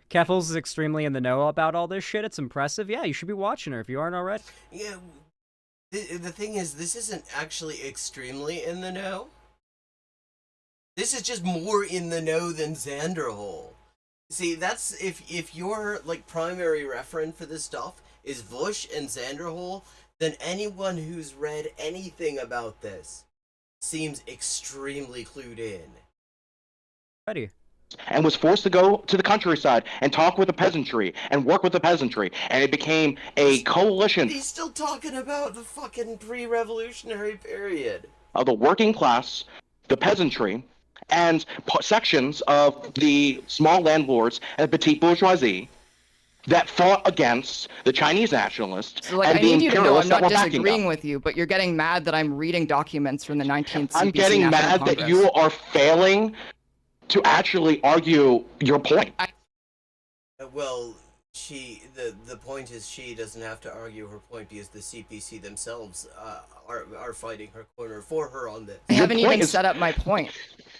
Keffels is extremely in the know about all this shit. It's impressive. Yeah, you should be watching her if you aren't already. Yeah, the thing is, this isn't actually extremely in the know. This is just more in the know than Xanderhole. See, that's if your like primary referent for this stuff is Vush and Xanderhole, then anyone who's read anything about this seems extremely clued in. Ready. And was forced to go to the countryside and talk with the peasantry and work with the peasantry, and it became a coalition He's still talking about the fucking pre-revolutionary period. of the working class, the peasantry, and sections of the small landlords and petite bourgeoisie that fought against the Chinese nationalists So, like, and I the need you to know I'm imperialists that not were backing disagreeing them. with you, but you're getting mad that I'm reading documents from the 19th CPC I'm getting National mad Congress. that you are failing to actually argue your point. Well, the point is she doesn't have to argue her point because the CPC themselves are fighting her corner for her on this. I haven't Your point even is- set up my point.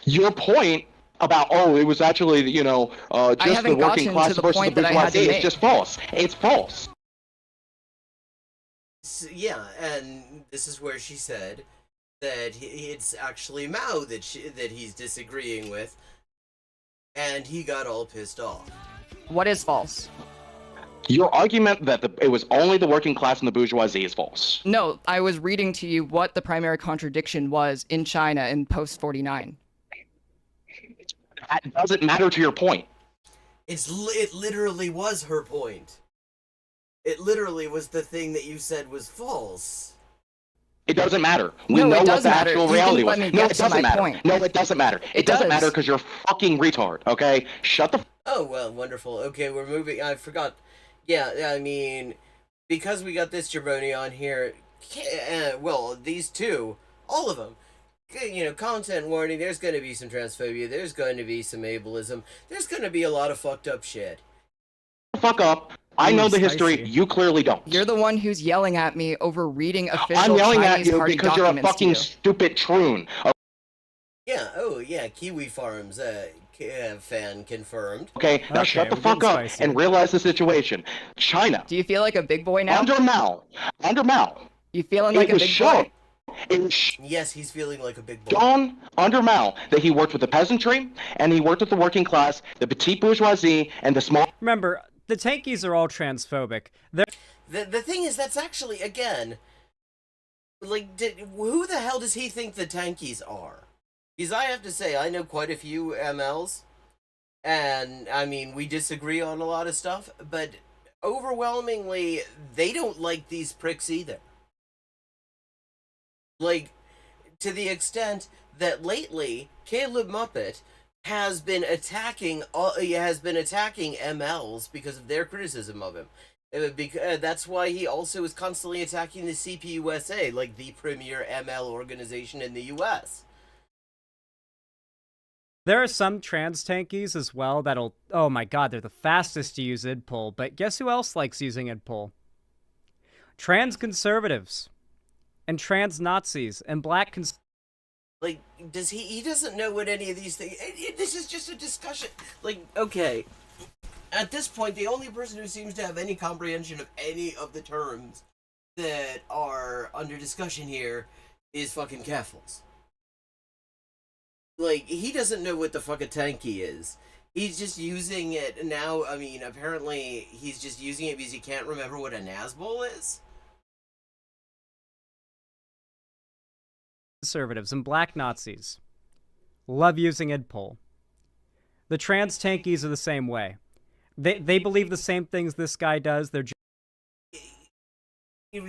Your point about, oh, it was actually, just the haven't working gotten class to the versus point the that I had to bourgeoisie is make. just false. It's false. Yeah, and this is where she said that it's actually Mao that he's disagreeing with, and he got all pissed off. What is false? Your argument that it was only the working class and the bourgeoisie is false. No, I was reading to you what the primary contradiction was in China in post 49. That doesn't matter to your point. It literally was her point. It literally was the thing that you said was false. It doesn't matter. We No, it know what does the matter. actual You reality didn't was. let me No, get it to doesn't my matter. point. No, it doesn't matter. It It doesn't does. matter because you're a fucking retard, okay? Shut the Oh, well, wonderful. Okay, we're moving. I forgot. Yeah, I mean, because we got this jabroni on here, well, these two, all of them, content warning, there's going to be some transphobia, there's going to be some ableism, there's going to be a lot of fucked up shit. fuck up. I Ooh, know the history. spicy. You clearly don't. You're the one who's yelling at me over reading official I'm yelling Chinese at you party because you're a documents to fucking you. stupid troon. Yeah, Kiwi Farms fan confirmed. Okay, now Okay, shut the we're fuck getting up spicy. and realize the situation. China, Do you feel like a big boy now? under Mao, You feeling like it a was big shown. boy? It was Yes, he's feeling like a big boy. shown under Mao that he worked with the peasantry and he worked with the working class, the petite bourgeoisie, and the small. Remember, the tankies are all transphobic. They're The thing is, that's actually, again, like, who the hell does he think the tankies are? Because I have to say, I know quite a few MLs, and, I mean, we disagree on a lot of stuff, but overwhelmingly, they don't like these pricks either. Like, to the extent that lately, Caleb Muppet has been attacking MLs because of their criticism of him. That's why he also is constantly attacking the CPUSA, like the premier ML organization in the US. There are some trans tankies as well that'll... Oh my god, they're the fastest to use idpull, but guess who else likes using idpull? Trans conservatives. And trans Nazis. And black Like, he doesn't know what any of these things... This is just a discussion. Like, okay. At this point, the only person who seems to have any comprehension of any of the terms that are under discussion here is fucking Keffels. Like, he doesn't know what the fuck a tanky is. He's just using it now. I mean, apparently he's just using it because he can't remember what a Nazbol is. conservatives and black Nazis love using idpull. The trans tankies are the same way. They believe the same things this guy does. They're just...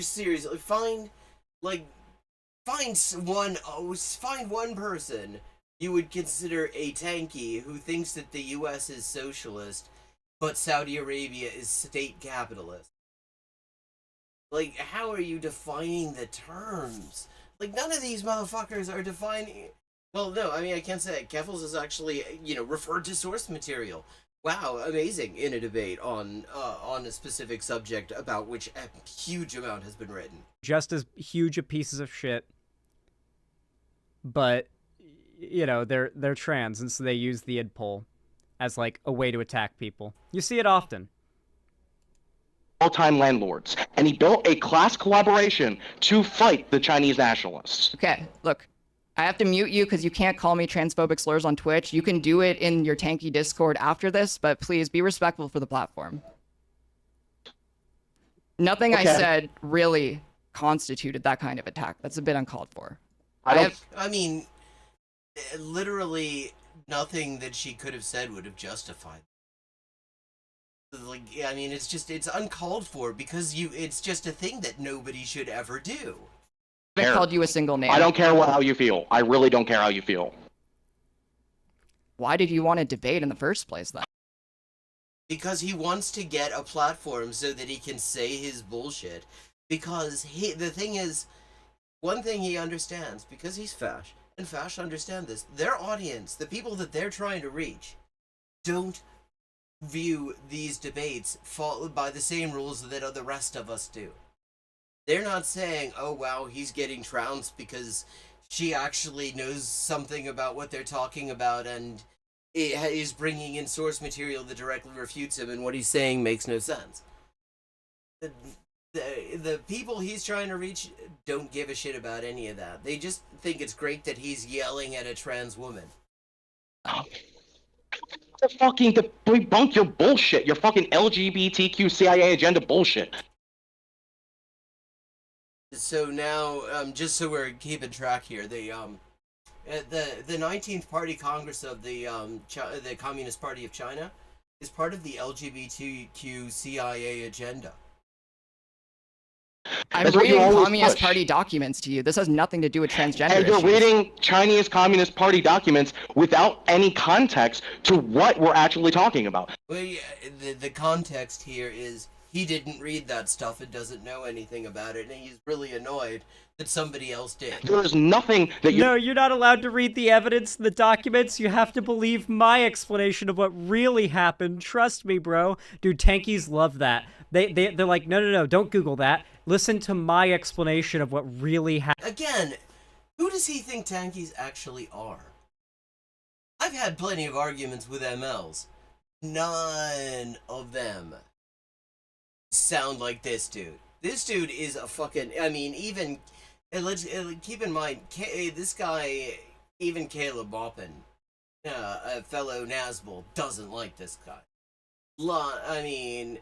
Seriously, find one person you would consider a tanky who thinks that the U.S. is socialist, but Saudi Arabia is state capitalist. Like, how are you defining the terms? Like, none of these motherfuckers are defining... Well, no, I mean, I can't say it. Keffels is actually, referred to source material. wow, amazing, in a debate on a specific subject about which a huge amount has been written. Just as huge a pieces of shit, but you know they're trans, and so they use the id pol as like a way to attack people. You see it often. All-time landlords, and he built a class collaboration to fight the Chinese nationalists. Okay, look, I have to mute you because you can't call me transphobic slurs on Twitch. You can do it in your tanky Discord after this, but please be respectful for the platform. Nothing I said really constituted that kind of attack. That's a bit uncalled for. I mean, literally nothing that she could have said would have justified. Like, I mean, it's uncalled for because it's just a thing that nobody should ever do. I haven't called you a single name. I don't care how you feel. I really don't care how you feel. Why did you want to debate in the first place, then? Because he wants to get a platform so that he can say his bullshit. Because the thing is, one thing he understands, because he's Fash, and Fash understand this, their audience, the people that they're trying to reach, don't view these debates followed by the same rules that the rest of us do. They're not saying, oh wow, he's getting trounced because she actually knows something about what they're talking about and is bringing in source material that directly refutes him, and what he's saying makes no sense. The people he's trying to reach don't give a shit about any of that. They just think it's great that he's yelling at a trans woman. To debunk your bullshit, your fucking LGBTQ CIA agenda bullshit. So now, just so we're keeping track here, the 19th Party Congress of the Communist Party of China is part of the LGBTQ CIA agenda. I'm reading Communist Party documents to you. This has nothing to do with transgender And you're issues. reading Chinese Communist Party documents without any context to what we're actually talking about. Well, yeah, the context here is he didn't read that stuff and doesn't know anything about it, and he's really annoyed that somebody else did. There's nothing that you... No, you're not allowed to read the evidence in the documents. You have to believe my explanation of what really happened. Trust me, bro. Dude, tankies love that. They're like, no, don't Google that. Listen to my explanation of what really happened. Again, who does he think tankies actually are? I've had plenty of arguments with MLs. None of them sound like this dude. This dude is a fucking... I mean, even... let's keep in mind, this guy, even Caleb Boppin, a fellow Nazbol, doesn't like this guy. I mean...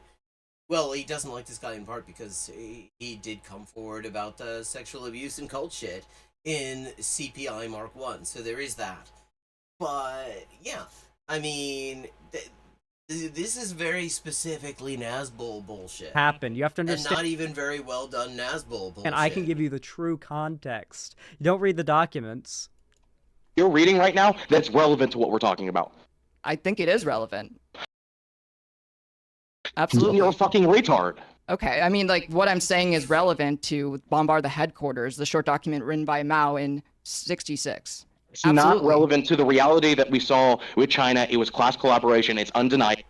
Well, he doesn't like this guy in part because he did come forward about the sexual abuse and cult shit in CPI Mark 1, so there is that. But, yeah, I mean, this is very specifically Nazbol bullshit. Happened. You have to understand. And not even very well done Nazbol bullshit. And I can give you the true context. You don't read the documents. You're reading right now, that's relevant to what we're talking about. I think it is relevant. Absolutely. You're a fucking retard. Okay, I mean, like, what I'm saying is relevant to Bombard the Headquarters, the short document written by Mao in 66. It's not relevant to the reality that we saw with China. It was class collaboration. It's undeniable.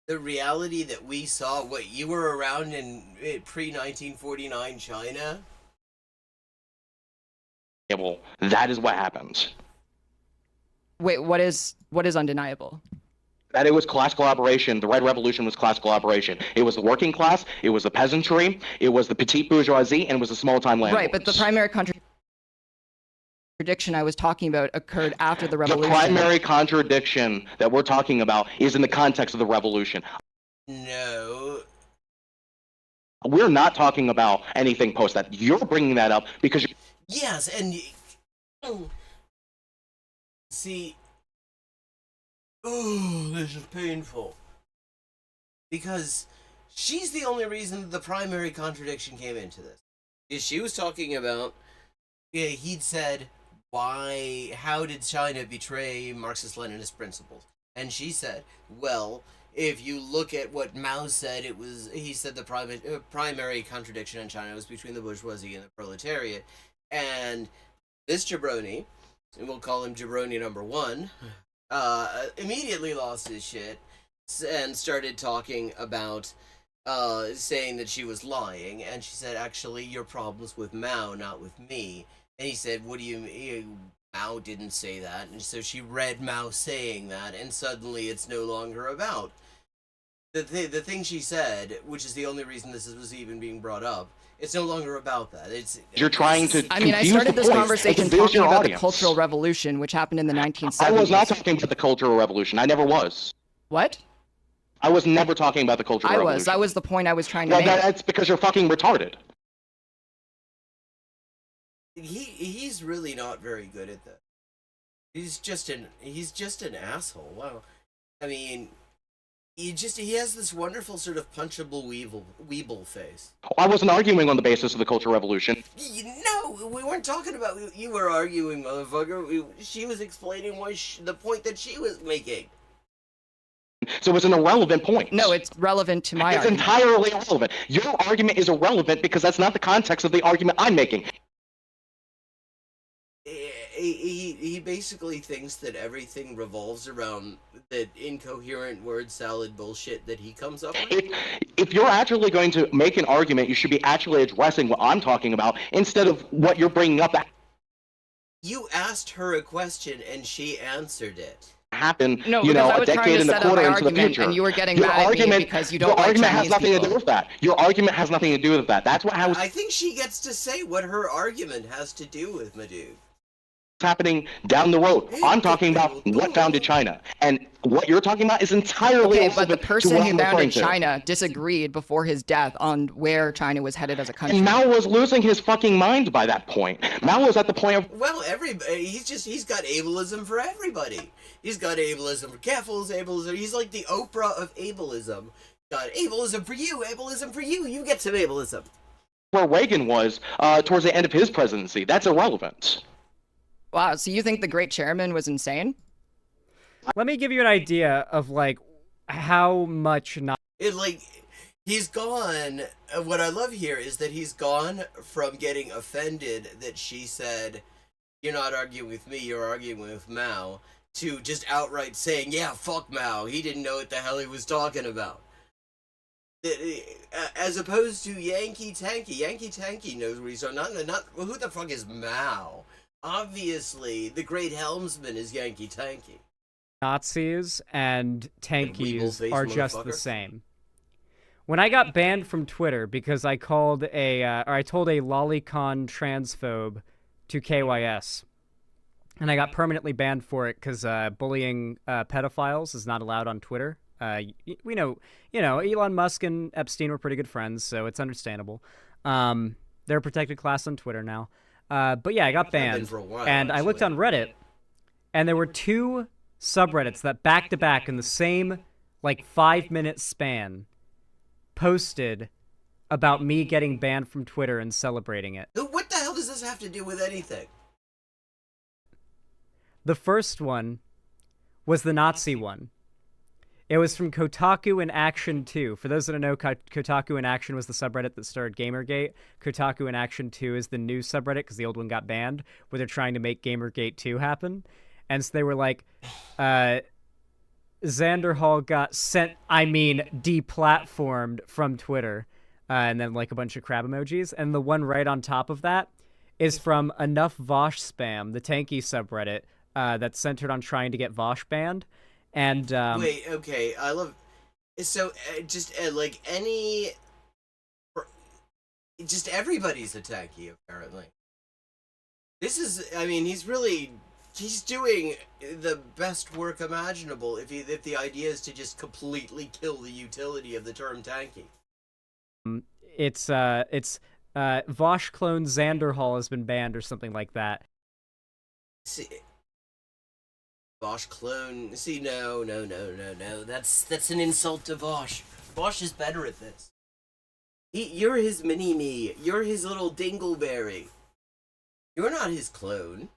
The reality that we saw, what, you were around in pre-1949 China? That is what happens. Wait, what is undeniable? That it was class collaboration. The Red Revolution was class collaboration. It was the working class, it was the peasantry, it was the petite bourgeoisie, and it was the small-time landlords. Right, but the primary contradiction I was talking about occurred after the revolution. The primary contradiction that we're talking about is in the context of the revolution. No. We're not talking about anything post that. You're bringing that up because... Yes, and... See... Oh, this is painful. Because she's the only reason that the primary contradiction came into this. Because she was talking about, he'd said, how did China betray Marxist-Leninist principles? And she said, well, if you look at what Mao said, he said the primary contradiction in China was between the bourgeoisie and the proletariat. And this jabroni, and we'll call him jabroni number 1, immediately lost his shit and started talking about saying that she was lying, and she said, actually, your problem's with Mao, not with me. And he said, what do you mean? Mao didn't say that. And so she read Mao saying that, and suddenly it's no longer about. The thing she said, which is the only reason this was even being brought up, it's no longer about that. You're trying to. I mean, I started this conversation talking about the Cultural Revolution, which happened in the 1970s. I was not talking about the Cultural Revolution. I never was. What? I was never talking about the Cultural Revolution. That was the point I was trying to make. That's because you're fucking retarded. He's really not very good at that. He's just an asshole. Wow. I mean, he has this wonderful sort of punchable weeble face. I wasn't arguing on the basis of the Cultural Revolution. No, we weren't talking about. You were arguing, motherfucker. She was explaining the point that she was making. So it's an irrelevant point. No, it's relevant to my argument. It's entirely irrelevant. Your argument is irrelevant because that's not the context of the argument I'm making. He basically thinks that everything revolves around that incoherent word salad bullshit that he comes up with. If you're actually going to make an argument, you should be actually addressing what I'm talking about instead of what you're bringing up. You asked her a question and she answered it. Happen, no, a decade and a quarter into the future. And you were getting mad at me because you don't like Chinese Your argument has nothing people. to do with that. Your argument has nothing to do with that. That's what I think she gets to say what her argument has to do with, my dude. Happening down the road. I'm talking about what founded China, and what you're talking about is entirely okay. But the person who founded China disagreed before his death on where China was headed as a country. And Mao was losing his fucking mind by that point. Mao was at the point of he's got ableism for everybody. He's got ableism for Keffels, ableism. He's like the Oprah of ableism. Got ableism for you, ableism for you. You get some ableism. Where Reagan was towards the end of his presidency. That's irrelevant. Wow, so you think the great chairman was insane? Let me give you an idea of, like, how much not... He's gone... What I love here is that he's gone from getting offended that she said, you're not arguing with me, you're arguing with Mao, to just outright saying, yeah, fuck Mao, he didn't know what the hell he was talking about. As opposed to Yankee Tanky. Yankee Tanky knows what he's talking about. Not who the fuck is Mao? Obviously, the great helmsman is Yankee Tanky. Nazis and tankies are just the same. When I got banned from Twitter because I told a lolicon transphobe to KYS, and I got permanently banned for it because bullying pedophiles is not allowed on Twitter. We know, Elon Musk and Epstein were pretty good friends, so it's understandable. They're a protected class on Twitter now. But yeah, I got banned, and I looked on Reddit, and there were 2 subreddits that back-to-back in the same, 5-minute span posted about me getting banned from Twitter and celebrating it. What the hell does this have to do with anything? The first one was the Nazi one. It was from Kotaku in Action 2. For those that don't know, Kotaku in Action was the subreddit that started Gamergate. Kotaku in Action 2 is the new subreddit because the old one got banned, where they're trying to make Gamergate 2 happen. And so they were like, Xander Hall got deplatformed from Twitter. And then a bunch of crab emojis. And the one right on top of that is from Enough Vosh Spam, the tanky subreddit that's centered on trying to Get Vosh banned. And wait, okay, I love so just everybody's a tanky apparently. This is, I mean, he's doing the best work imaginable if the idea is to just completely kill the utility of the term tanky. It's Vosh clone Xander Hall has been banned or something like that. See, Vosh clone. See, no. That's an insult to Vosh. Vosh is better at this. You're his mini-me. You're his little dingleberry. You're not his clone.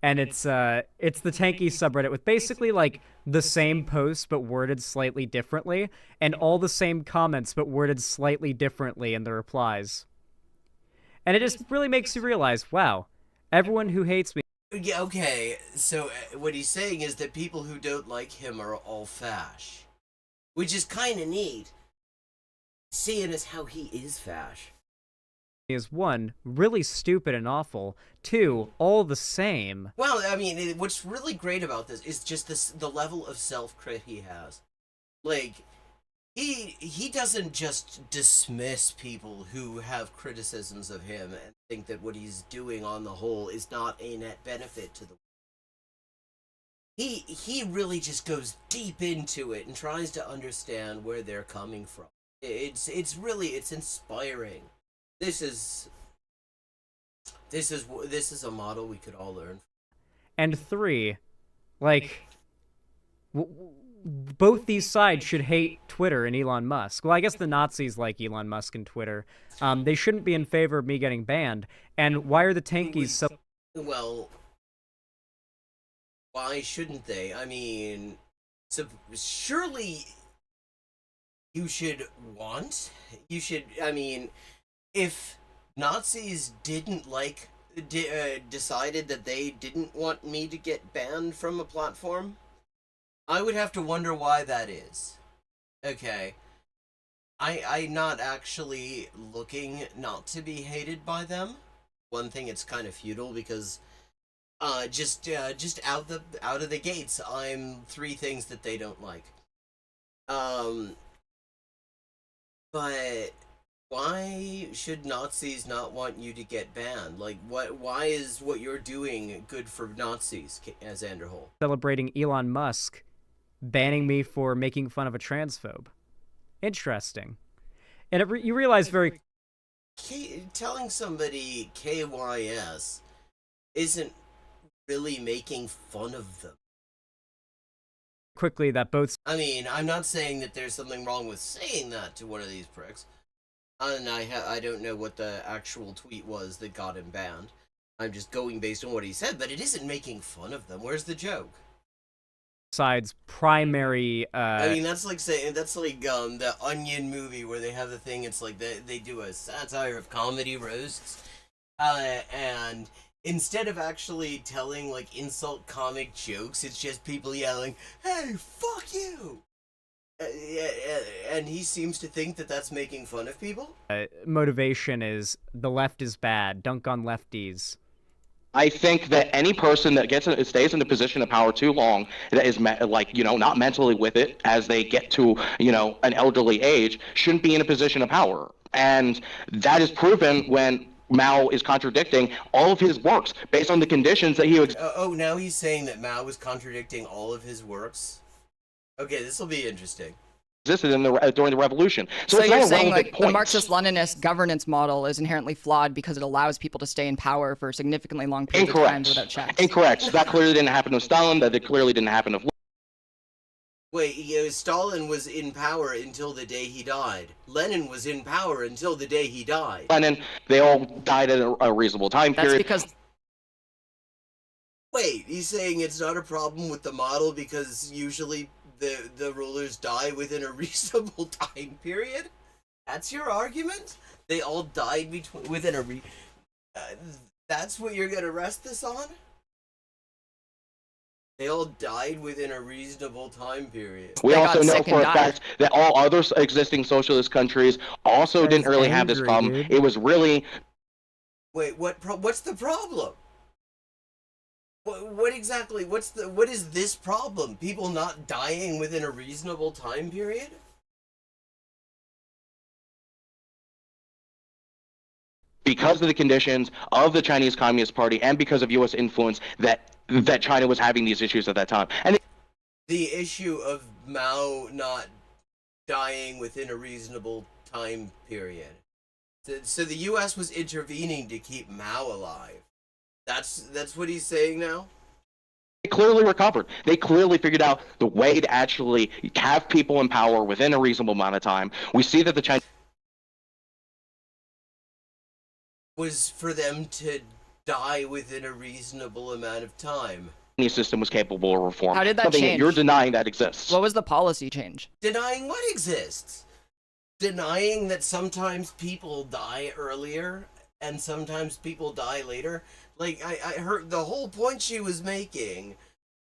And it's the tanky subreddit with basically the same post but worded slightly differently, and all the same comments but worded slightly differently in the replies. And it just really makes you realize, wow, everyone who hates me Yeah, okay. So what he's saying is that people who don't like him are all fash, which is kind of neat, seeing as how he is fash. Is one, really stupid and awful. Two, all the same. Well, I mean, what's really great about this is just the level of self-crit he has. Like, he doesn't just dismiss people who have criticisms of him and think that what he's doing on the whole is not a net benefit to the he really just goes deep into it and tries to understand where they're coming from. It's inspiring. This is a model we could all learn. And three, like, both these sides should hate Twitter and Elon Musk. Well, I guess the Nazis like Elon Musk and Twitter. They shouldn't be in favor of me getting banned. And why are the tankies so... Well, why shouldn't they? I mean, so surely you should I mean, if Nazis didn't like, decided that they didn't want me to get banned from a platform, I would have to wonder why that is. Okay. I'm not actually looking not to be hated by them. One thing, it's kind of futile because just out of the gates, I'm 3 things that they don't like. But why should Nazis not want you to get banned? Like, why is what you're doing good for Nazis, as Anderhole? Celebrating Elon Musk banning me for making fun of a transphobe. Interesting. And you realize very... telling somebody KYS isn't really making fun of them. Quickly that both... I mean, I'm not saying that there's something wrong with saying that to one of these pricks. And I don't know what the actual tweet was that got him banned. I'm just going based on what he said, but it isn't making fun of them. Where's the joke? Side's primary... I mean, that's like saying, that's like the Onion movie where they have the thing, it's like they do a satire of comedy roasts, and instead of actually telling like insult comic jokes, it's just people yelling, "Hey, fuck you!" And he seems to think that that's making fun of people. Motivation is the left is bad. Dunk on lefties. I think that any person that stays in a position of power too long, that is not mentally with it as they get to an elderly age, shouldn't be in a position of power. And that is proven when Mao is contradicting all of his works based on the conditions that he... now he's saying that Mao was contradicting all of his works? Okay, this will be interesting. Existed during the revolution. So you're saying like the Marxist-Leninist governance model is inherently flawed because it allows people to stay in power for significantly long periods of time without checks? Incorrect. That clearly didn't happen with Stalin. That it clearly didn't happen with... Wait, Stalin was in power until the day he died. Lenin was in power until the day he died. Lenin, they all died at a reasonable time period. That's because... Wait, he's saying it's not a problem with the model because usually the rulers die within a reasonable time period? That's your argument? They all died within a that's what you're gonna rest this on? They all died within a reasonable time period. We also know for a fact that all other existing socialist countries also didn't really have this problem. Dude. It was really... Wait, what's the problem? What exactly? What is this problem? People not dying within a reasonable time period? Because of the conditions of the Chinese Communist Party and because of U.S. influence that China was having these issues at that time. And the issue of Mao not dying within a reasonable time period. So the U.S. was intervening to keep Mao alive. That's what he's saying now? They clearly recovered. They clearly figured out the way to actually have people in power within a reasonable amount of time. We see that the Chinese... was for them to die within a reasonable amount of time. The system was capable of reform. How did that Something change? You're denying that exists. What was the policy change? Denying what exists? Denying that sometimes people die earlier and sometimes people die later? Like, I heard the whole point she was making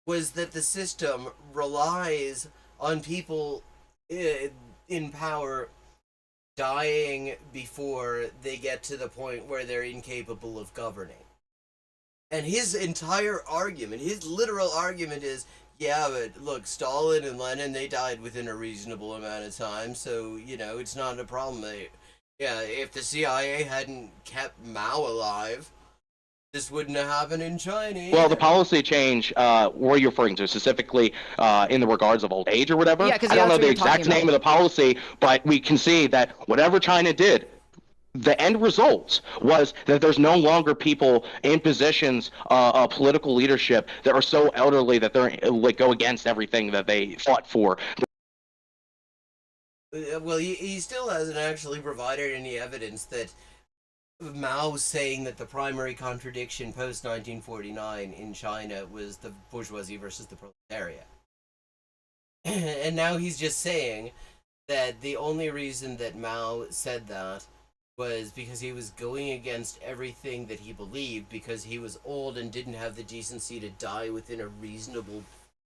was that the system relies on people in power dying before they get to the point where they're incapable of governing. And his entire argument, his literal argument is, yeah, but look, Stalin and Lenin, they died within a reasonable amount of time, so, you know, it's not a problem. Yeah, if the CIA hadn't kept Mao alive, this wouldn't have happened in China either. Well, the policy change, what are you referring to specifically in the regards of old age or whatever? Yeah, 'cause I don't know that's the what you're exact talking name of the policy, but we can see that whatever China did, the end result was that there's no longer people in positions of political leadership that are so elderly that they're like go against everything that they fought for. Well, he still hasn't actually provided any evidence that Mao saying that the primary contradiction post 1949 in China was the bourgeoisie versus the proletariat. And now he's just saying that the only reason that Mao said that was because he was going against everything that he believed because he was old and didn't have the decency to die within a reasonable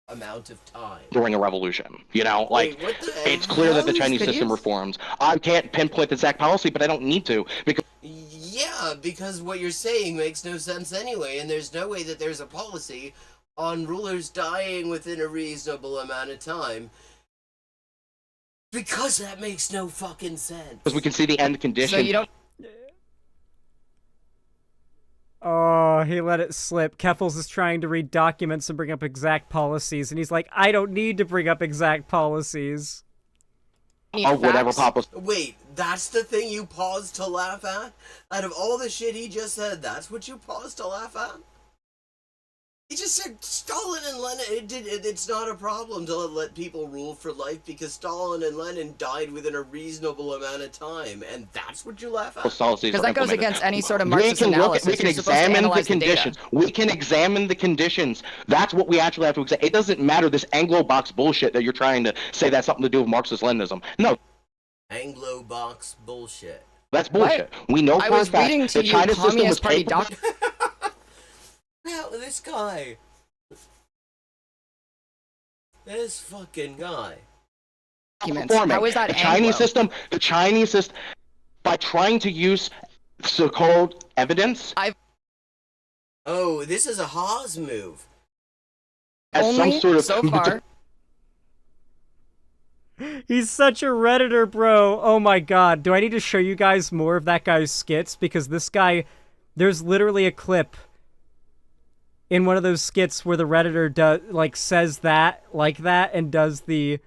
amount of time. During a revolution, you know, like Wait, what the it's clear that the hell? Chinese system reforms. I can't pinpoint the exact policy, but I don't need to because Yeah, because what you're saying makes no sense anyway, and there's no way that there's a policy on rulers dying within a reasonable amount of time. Because that makes no fucking sense. we can see the end condition. So you don't. Oh, he let it slip. Keffels is trying to read documents and bring up exact policies, and he's like, I don't need to bring up exact policies. Or whatever Facts. Wait, that's the thing you paused to laugh at? Out of all the shit he just said, that's what you paused to laugh at? He just said Stalin and Lenin, it's not a problem to let people rule for life because Stalin and Lenin died within a reasonable amount of time, and that's what you laugh at? Because that goes against any sort of Marxist analysis. We can You're supposed to examine the analyze the data. conditions. We can examine the conditions. That's what we actually have to examine. It doesn't matter this Anglo-box bullshit that you're trying to say that's something to do with Marxist-Leninism. No. Anglo-box bullshit. That's bullshit. We know I for a was fact reading to the you China system was Communist Party capable. Well, this guy. This fucking guy. documents. Performing. How is that the Chinese Anglo? system, by trying to use so-called evidence Oh, this is a Haas move. as Only some sort of so far. He's such a Redditor, bro. Oh my god. Do I need to show you guys more of that guy's skits? Because this guy, there's literally a clip in one of those skits where the Redditor says that, like that, and does the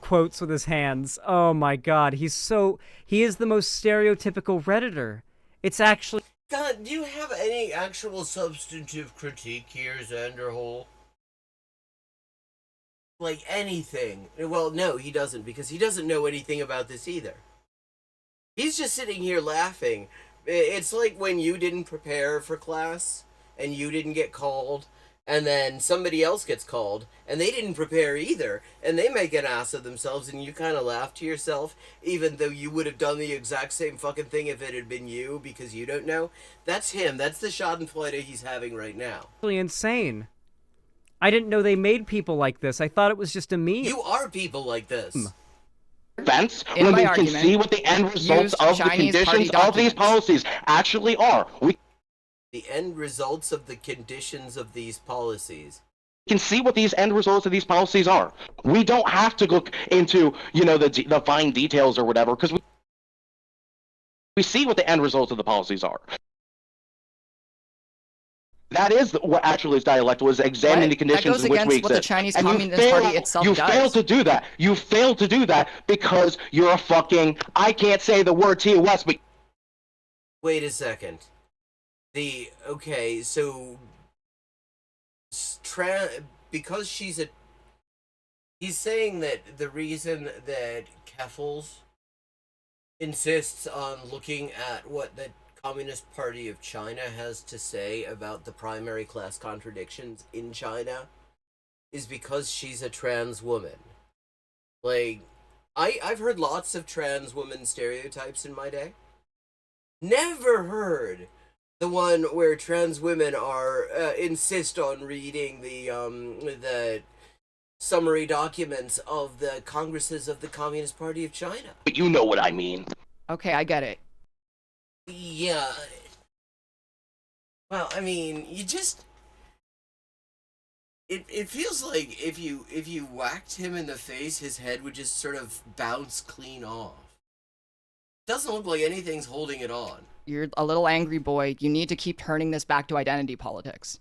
quotes with his hands. Oh my god. He is the most stereotypical Redditor. It's actually... God, do you have any actual substantive critique here, Xanderhole? Like anything? Well, no, he doesn't, because he doesn't know anything about this either. He's just sitting here laughing. It's like when you didn't prepare for class, and you didn't get called, and then somebody else gets called, and they didn't prepare either, and they make an ass of themselves, and you kind of laugh to yourself, even though you would have done the exact same fucking thing if it had been you, because you don't know. That's him. That's the schadenfreude he's having right now. insane. I didn't know they made people like this. I thought it was just a meme. You are people like this. Defense In when my we can argument, see what the end results use of the Chinese conditions party of these documents. policies actually are. We The end results of the conditions of these policies. can see what these end results of these policies are. We don't have to look into, the fine details or whatever, because we see what the end results of the policies are. That is what actually is dialectical, is examining the conditions in which we That goes against what the exist. Chinese And Communist Party itself you does. fail to do that. You fail to do that because you're a fucking, I can't say the word TOS, but Wait a second. Okay, so because he's saying that the reason that Keffels insists on looking at what the Communist Party of China has to say about the primary class contradictions in China is because she's a trans woman. Like, I've heard lots of trans woman stereotypes in my day. Never heard The one where trans women are insist on reading the summary documents of the Congresses of the Communist Party of China. But you know what I mean. Okay, I get it. Yeah. Well, I mean, you just it feels like if you whacked him in the face, his head would just sort of bounce clean off. Doesn't look like anything's holding it on. You're a little angry boy. You need to keep turning this back to identity politics.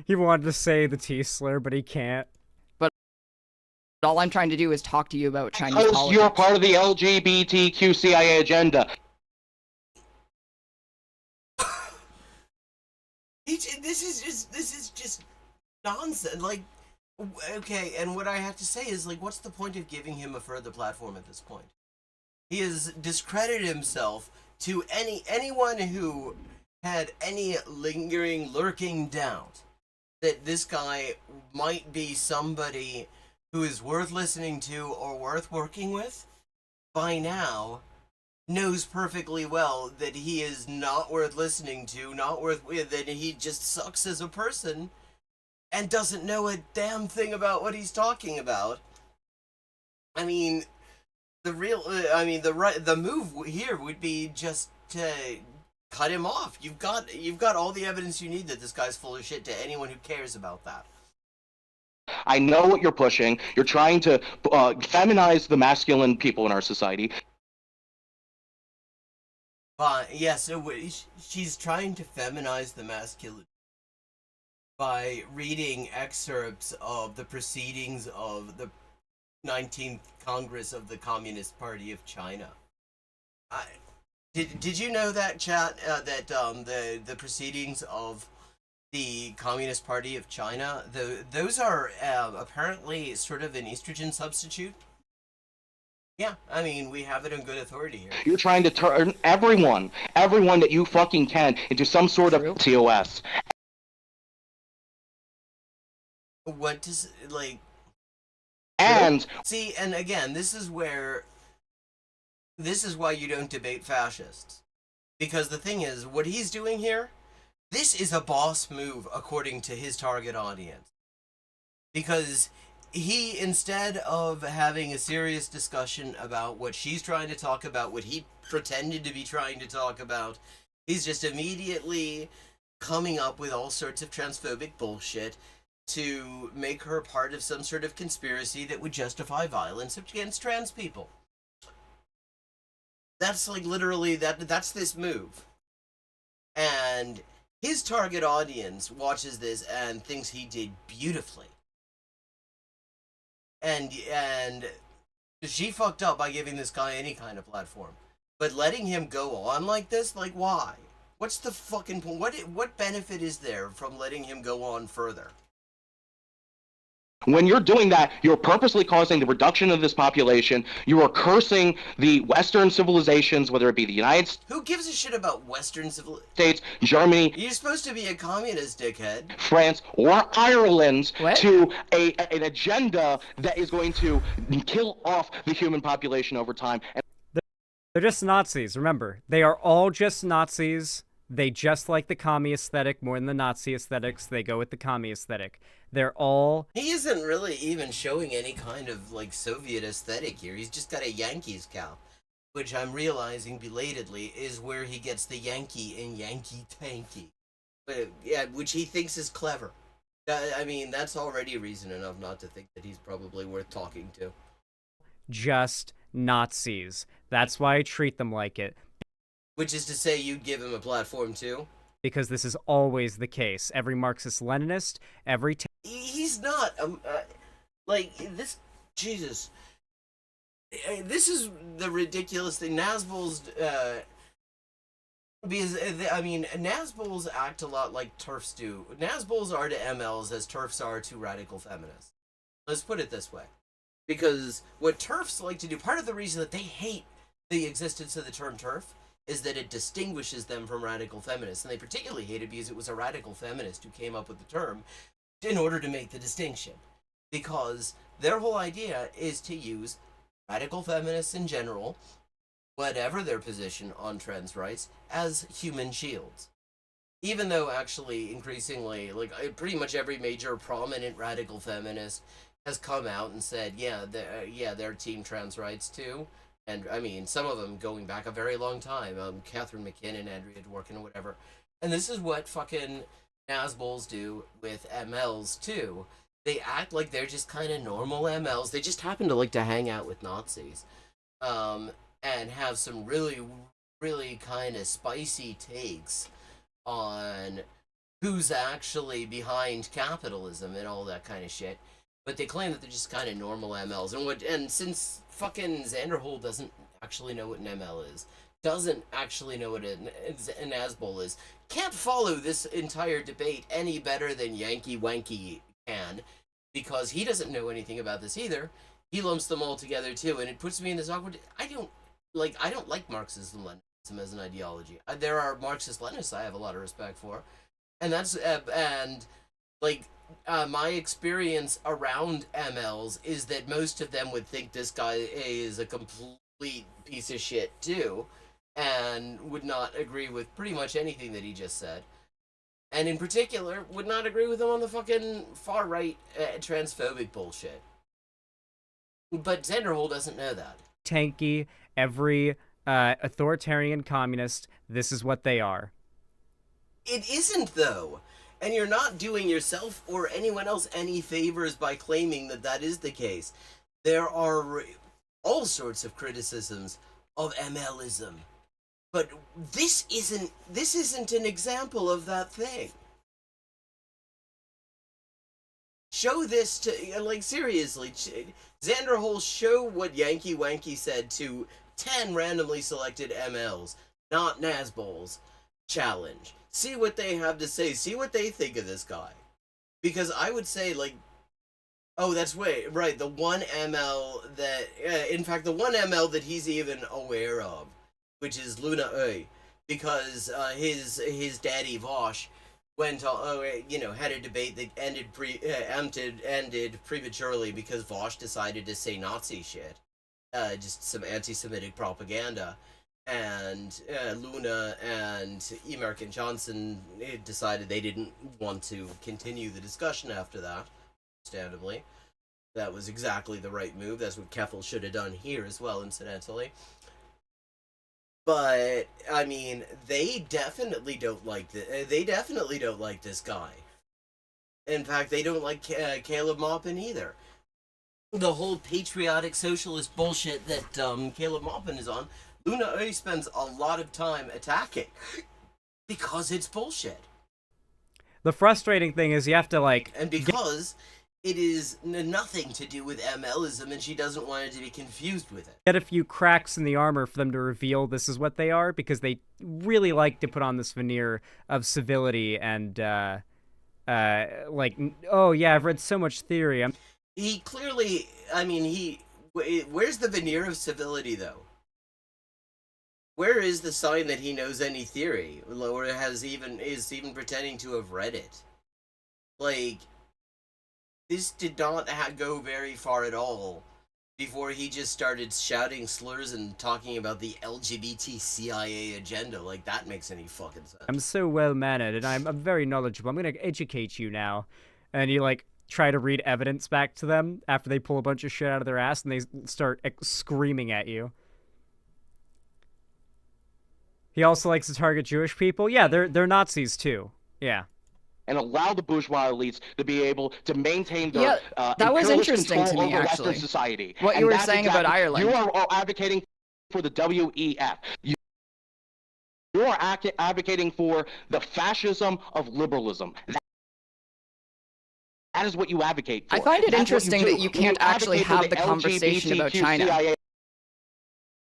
He wanted to say the T slur, but he can't. But all I'm trying to do is talk to you about Chinese Because politics. you're part of the LGBTQ CIA agenda. This is just nonsense. Like, okay, and what I have to say is, like, what's the point of giving him a further platform at this point? He has discredited himself to anyone who had any lingering, lurking doubt that this guy might be somebody who is worth listening to or worth working with. By now, knows perfectly well that he is not worth listening to, that he just sucks as a person, and doesn't know a damn thing about what he's talking about. I mean, the move here would be just to cut him off. You've got all the evidence you need that this guy's full of shit to anyone who cares about that. I know what you're pushing. You're trying to feminize the masculine people in our society. Yes, she's trying to feminize the masculine by reading excerpts of the proceedings of the 19th Congress of the Communist Party of China. Did you know that, chat, that the proceedings of the Communist Party of China, those are apparently sort of an estrogen substitute? Yeah, I mean, we have it on good authority here. You're trying to turn everyone that you fucking can into some sort True. of TOS. What does, like... And... See, and again, this is why you don't debate fascists. Because the thing is, what he's doing here, this is a boss move according to his target audience. Because he, instead of having a serious discussion about what she's trying to talk about, what he pretended to be trying to talk about, he's just immediately coming up with all sorts of transphobic bullshit to make her part of some sort of conspiracy that would justify violence against trans people. That's like literally, that's this move. And his target audience watches this and thinks he did beautifully. And she fucked up by giving this guy any kind of platform. But letting him go on like this, like, why? What's the fucking point? What benefit is there from letting him go on further? when you're doing that, you're purposely causing the reduction of this population. You are cursing the Western civilizations, whether it be the United Who gives a shit about Western civilization? States, Germany, You're supposed to be a communist, dickhead. France, or Ireland What? to an agenda that is going to kill off the human population over time. And They're just Nazis. Remember, they are all just Nazis. They just like the commie aesthetic more than the Nazi aesthetics. They go with the commie aesthetic. They're all... He isn't really even showing any kind of, like, Soviet aesthetic here. He's just got a Yankees cap, which I'm realizing belatedly is where he gets the Yankee in Yankee Tanky. But, yeah, which he thinks is clever. I mean, that's already reason enough not to think that he's probably worth talking to. just Nazis. That's why I treat them like it. Which is to say you'd give him a platform, too? Because this is always the case. Every Marxist-Leninist, every... He's not, like, this, Jesus. This is the ridiculous thing. Nazgul's, because, I mean, Nazguls act a lot like TERFs do. Nazguls are to MLs as TERFs are to radical feminists. Let's put it this way. Because what TERFs like to do, part of the reason that they hate the existence of the term TERF is that it distinguishes them from radical feminists. And they particularly hate it because it was a radical feminist who came up with the term in order to make the distinction. Because their whole idea is to use radical feminists in general whatever their position on trans rights, as human shields. Even though actually increasingly, like pretty much every major prominent radical feminist has come out and said, yeah, they're team trans rights too. And I mean, some of them going back a very long time. Catherine McKinnon, Andrea Dworkin, or whatever. And this is what fucking Nazbols do with MLs too. They act like they're just kind of normal MLs. They just happen to like to hang out with Nazis, and have some really, really kind of spicy takes on who's actually behind capitalism and all that kind of shit. But they claim that they're just kind of normal MLs. And since fucking Xanderhol doesn't actually know what an ML is, doesn't actually know what an Nazbol is, can't follow this entire debate any better than Yankee Wanky can, because he doesn't know anything about this either. He lumps them all together too, and it puts me in this awkward... I don't like Marxism-Leninism as an ideology. There are Marxist-Leninists I have a lot of respect for, and that's my experience around MLs is that most of them would think this guy is a complete piece of shit too, and would not agree with pretty much anything that he just said. And in particular, would not agree with him on the fucking far-right transphobic bullshit. But Xanderhol doesn't know that. Tanky, every authoritarian communist, this is what they are. It isn't, though. And you're not doing yourself or anyone else any favors by claiming that that is the case. There are all sorts of criticisms of MLism. But this isn't an example of that thing. Show this to, like, seriously, Xanderhol, show what Yankee Wanky said to 10 randomly selected MLs, not Nazbols. Challenge. See what they have to say. See what they think of this guy. Because I would say, like, oh, that's right, the one ML that, in fact, the one ML that he's even aware of, which is Luna Oy, because his daddy Vosh went on, had a debate that ended prematurely because Vosh decided to say Nazi shit, just some anti-Semitic propaganda. And Luna and Emerk and Johnson decided they didn't want to continue the discussion after that, understandably. That was exactly the right move. That's what Keffel should have done here as well, incidentally. But, I mean, they definitely don't like this guy. In fact, they don't like Caleb Maupin either. The whole patriotic socialist bullshit that Caleb Maupin is on, Luna Oy spends a lot of time attacking because it's bullshit. The frustrating thing is you have to, like... And because it is nothing to do with MLism, and she doesn't want it to be confused with it. Get a few cracks in the armor for them to reveal this is what they are, because they really like to put on this veneer of civility and, oh yeah, I've read so much theory. He clearly, where's the veneer of civility, though? Where is the sign that he knows any theory, or is even pretending to have read it? Like, this did not go very far at all before he just started shouting slurs and talking about the LGBT CIA agenda. Like, that makes any fucking sense. I'm so well-mannered, and I'm very knowledgeable. I'm gonna educate you now. And you, like, try to read evidence back to them after they pull a bunch of shit out of their ass, and they start screaming at you. He also likes to target Jewish people. Yeah, they're Nazis too. Yeah. And allow the bourgeois elites to be able to maintain their that was imperialist interesting control to me, over actually. Western society. What And you were that's saying about Ireland. You are advocating for the WEF. You are advocating for the fascism of liberalism. That is what you advocate for. I find it That's interesting what that you can't actually advocate for have the conversation about LGBTQ China. CIA.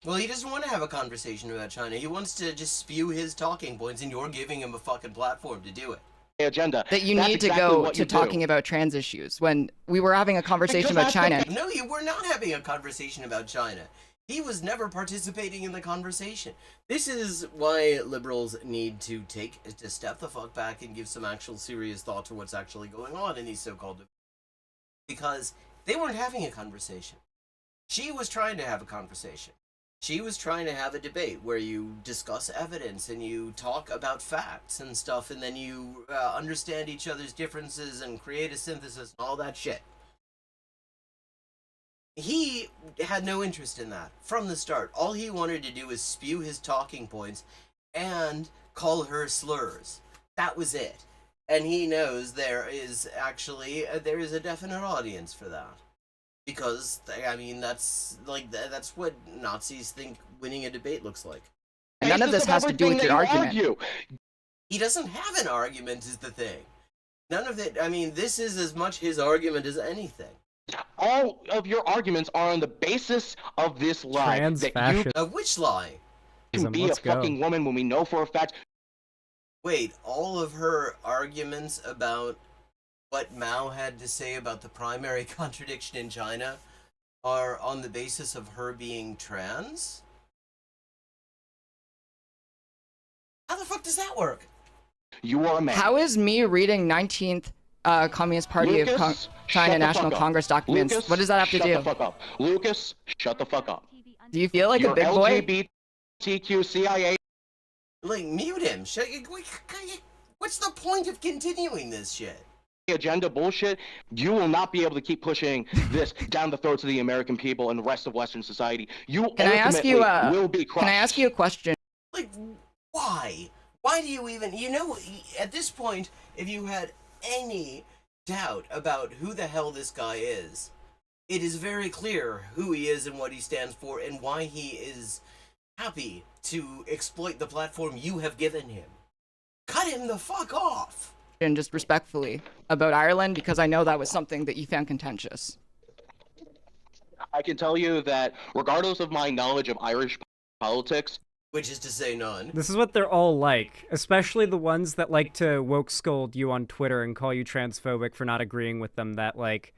Well, he doesn't want to have a conversation about China. He wants to just spew his talking points, and you're giving him a fucking platform to do it. Agenda. That you That's need to exactly go what to you do. talking about trans issues when we were having a conversation about China. No, you were not having a conversation about China. He was never participating in the conversation. This is why liberals need to step the fuck back and give some actual serious thought to what's actually going on in these so-called debates. Because they weren't having a conversation. She was trying to have a conversation. She was trying to have a debate where you discuss evidence and you talk about facts and stuff, and then you understand each other's differences and create a synthesis and all that shit. He had no interest in that from the start. All he wanted to do was spew his talking points and call her slurs. That was it. And he knows there is actually there is a definite audience for that. Because, I mean, that's what Nazis think winning a debate looks like. And none of this has to do with your argument. Argue. He doesn't have an argument is the thing. None of it, I mean, this is as much his argument as anything. All of your arguments are on the basis of this lie. Trans that fascism. Which lie? you can be a Let's go. fucking woman when we know for a fact. Wait, all of her arguments about what Mao had to say about the primary contradiction in China are on the basis of her being trans? How the fuck does that work? You are a man. How is me reading 19th Communist Party Lucas, of China shut the National fuck up. Congress documents? Lucas, What does that have to shut do? the fuck up. Lucas, shut the fuck up. Do you feel like You're a big boy? LGBTQ CIA. Like, mute him. What's the point of continuing this shit? Agenda bullshit, you will not be able to keep pushing this down the throats of the American people and the rest of Western society. You Can I ask you? will be crushed. Can I ask you a question? Like, why? Why do you even, you know, at this point, if you had any doubt about who the hell this guy is, it is very clear who he is and what he stands for and why he is happy to exploit the platform you have given him. Cut him the fuck off! And just respectfully about Ireland, because I know that was something that you found contentious. I can tell you that regardless of my knowledge of Irish politics, Which is to say none. This is what they're all like, especially the ones that like to woke scold you on Twitter and call you transphobic for not agreeing with them that, like,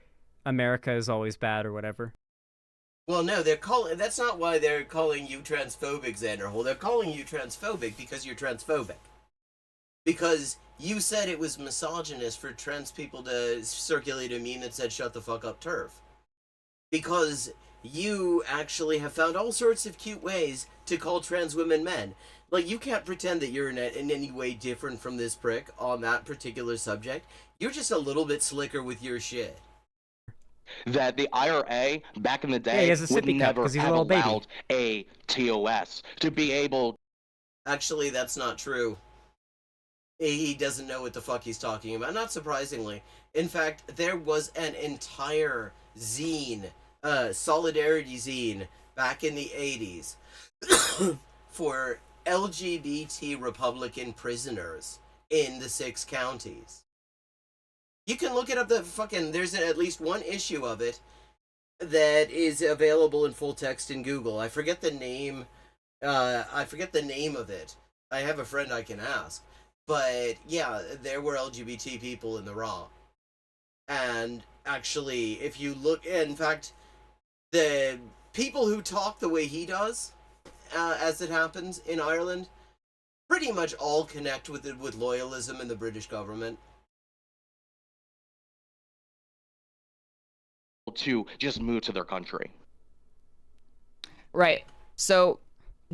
America is always bad or whatever. Well, no, that's not why they're calling you transphobic, Xanderhole. They're calling you transphobic because you're transphobic. Because you said it was misogynist for trans people to circulate a meme that said "shut the fuck up, TERF." Because you actually have found all sorts of cute ways to call trans women men. Like, you can't pretend that you're in any way different from this prick on that particular subject. You're just a little bit slicker with your shit. that the IRA back in the Yeah, he day has a would sippy cup never 'cause he's a have little baby. allowed a TOS to be able. Actually, that's not true. He doesn't know what the fuck he's talking about, not surprisingly. In fact, there was an entire zine, solidarity zine, back in the 80s for LGBT Republican prisoners in the 6 counties. You can look it up, there's at least one issue of it that is available in full text in Google. I forget the name of it. I have a friend I can ask. But yeah, there were LGBT people in the RAW. And actually, if you look, in fact, the people who talk the way he does, as it happens in Ireland, pretty much all connect with it with loyalism in the British government. To just move to their country. Right. So,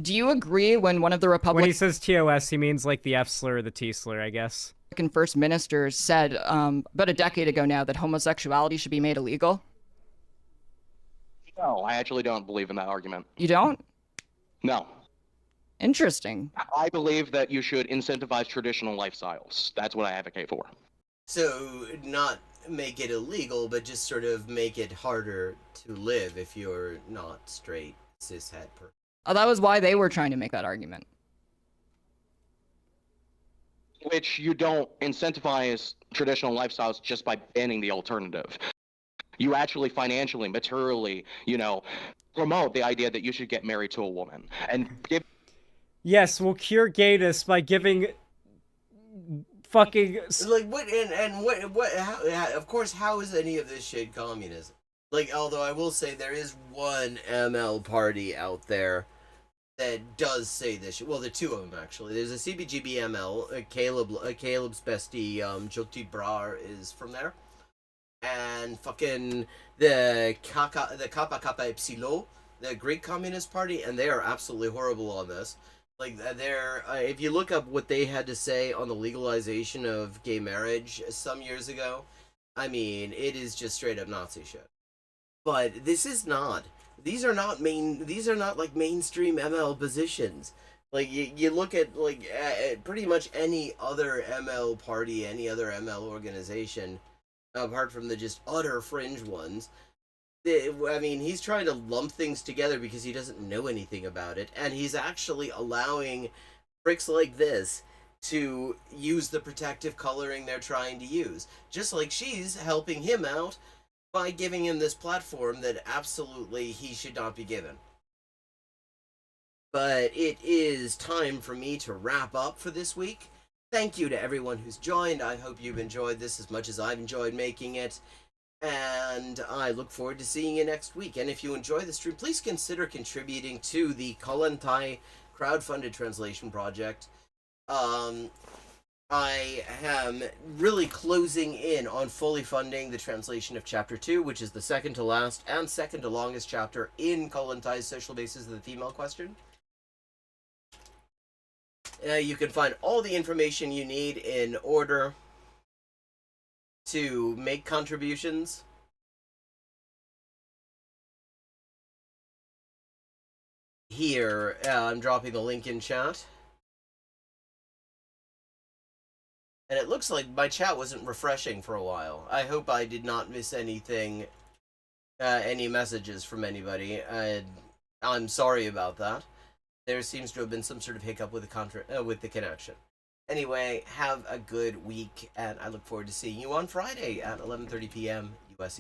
do you agree when one of the When Republican he says TOS, he means like the F slur or the T slur, I guess. first ministers said about a decade ago now that homosexuality should be made illegal? No, I actually don't believe in that argument. You don't? No. Interesting. I believe that you should incentivize traditional lifestyles. That's what I advocate for. So, not make it illegal, but just sort of make it harder to live if you're not straight, cishet person. Oh, that was why they were trying to make that argument. Which you don't incentivize traditional lifestyles just by banning the alternative. You actually financially, materially, promote the idea that you should get married to a woman and give. Yes, we'll cure gayness by giving fucking... Like, what, and what, how, of course, how is any of this shit communism? Like, although I will say there is one ML party out there that does say this shit. Well, there are 2 of them, actually. There's a CBGB ML, Caleb's bestie, Jokti Brar is from there. And fucking the Kappa Kappa Epsilon, the Greek Communist Party, and they are absolutely horrible on this. Like, they're if you look up what they had to say on the legalization of gay marriage some years ago, I mean, it is just straight up Nazi shit. But this is not. These are not like mainstream ML positions. Like, you look at like pretty much any other ML party, any other ML organization, apart from the just utter fringe ones. I mean, he's trying to lump things together because he doesn't know anything about it, and he's actually allowing pricks like this to use the protective coloring they're trying to use. Just like she's helping him out by giving him this platform that absolutely he should not be given. But it is time for me to wrap up for this week. Thank you to everyone who's joined. I hope you've enjoyed this as much as I've enjoyed making it. And I look forward to seeing you next week. And if you enjoy the stream, please consider contributing to the Kollontai crowdfunded translation project. I am really closing in on fully funding the translation of Chapter 2, which is the second to last and second to longest chapter in Kollontai's Social Basis of the Female Question. You can find all the information you need in order to make contributions. Here, I'm dropping the link in chat. And it looks like my chat wasn't refreshing for a while. I hope I did not miss anything, any messages from anybody. I'm sorry about that. There seems to have been some sort of hiccup with the connection. Anyway, have a good week, and I look forward to seeing you on Friday at 11:30 p.m.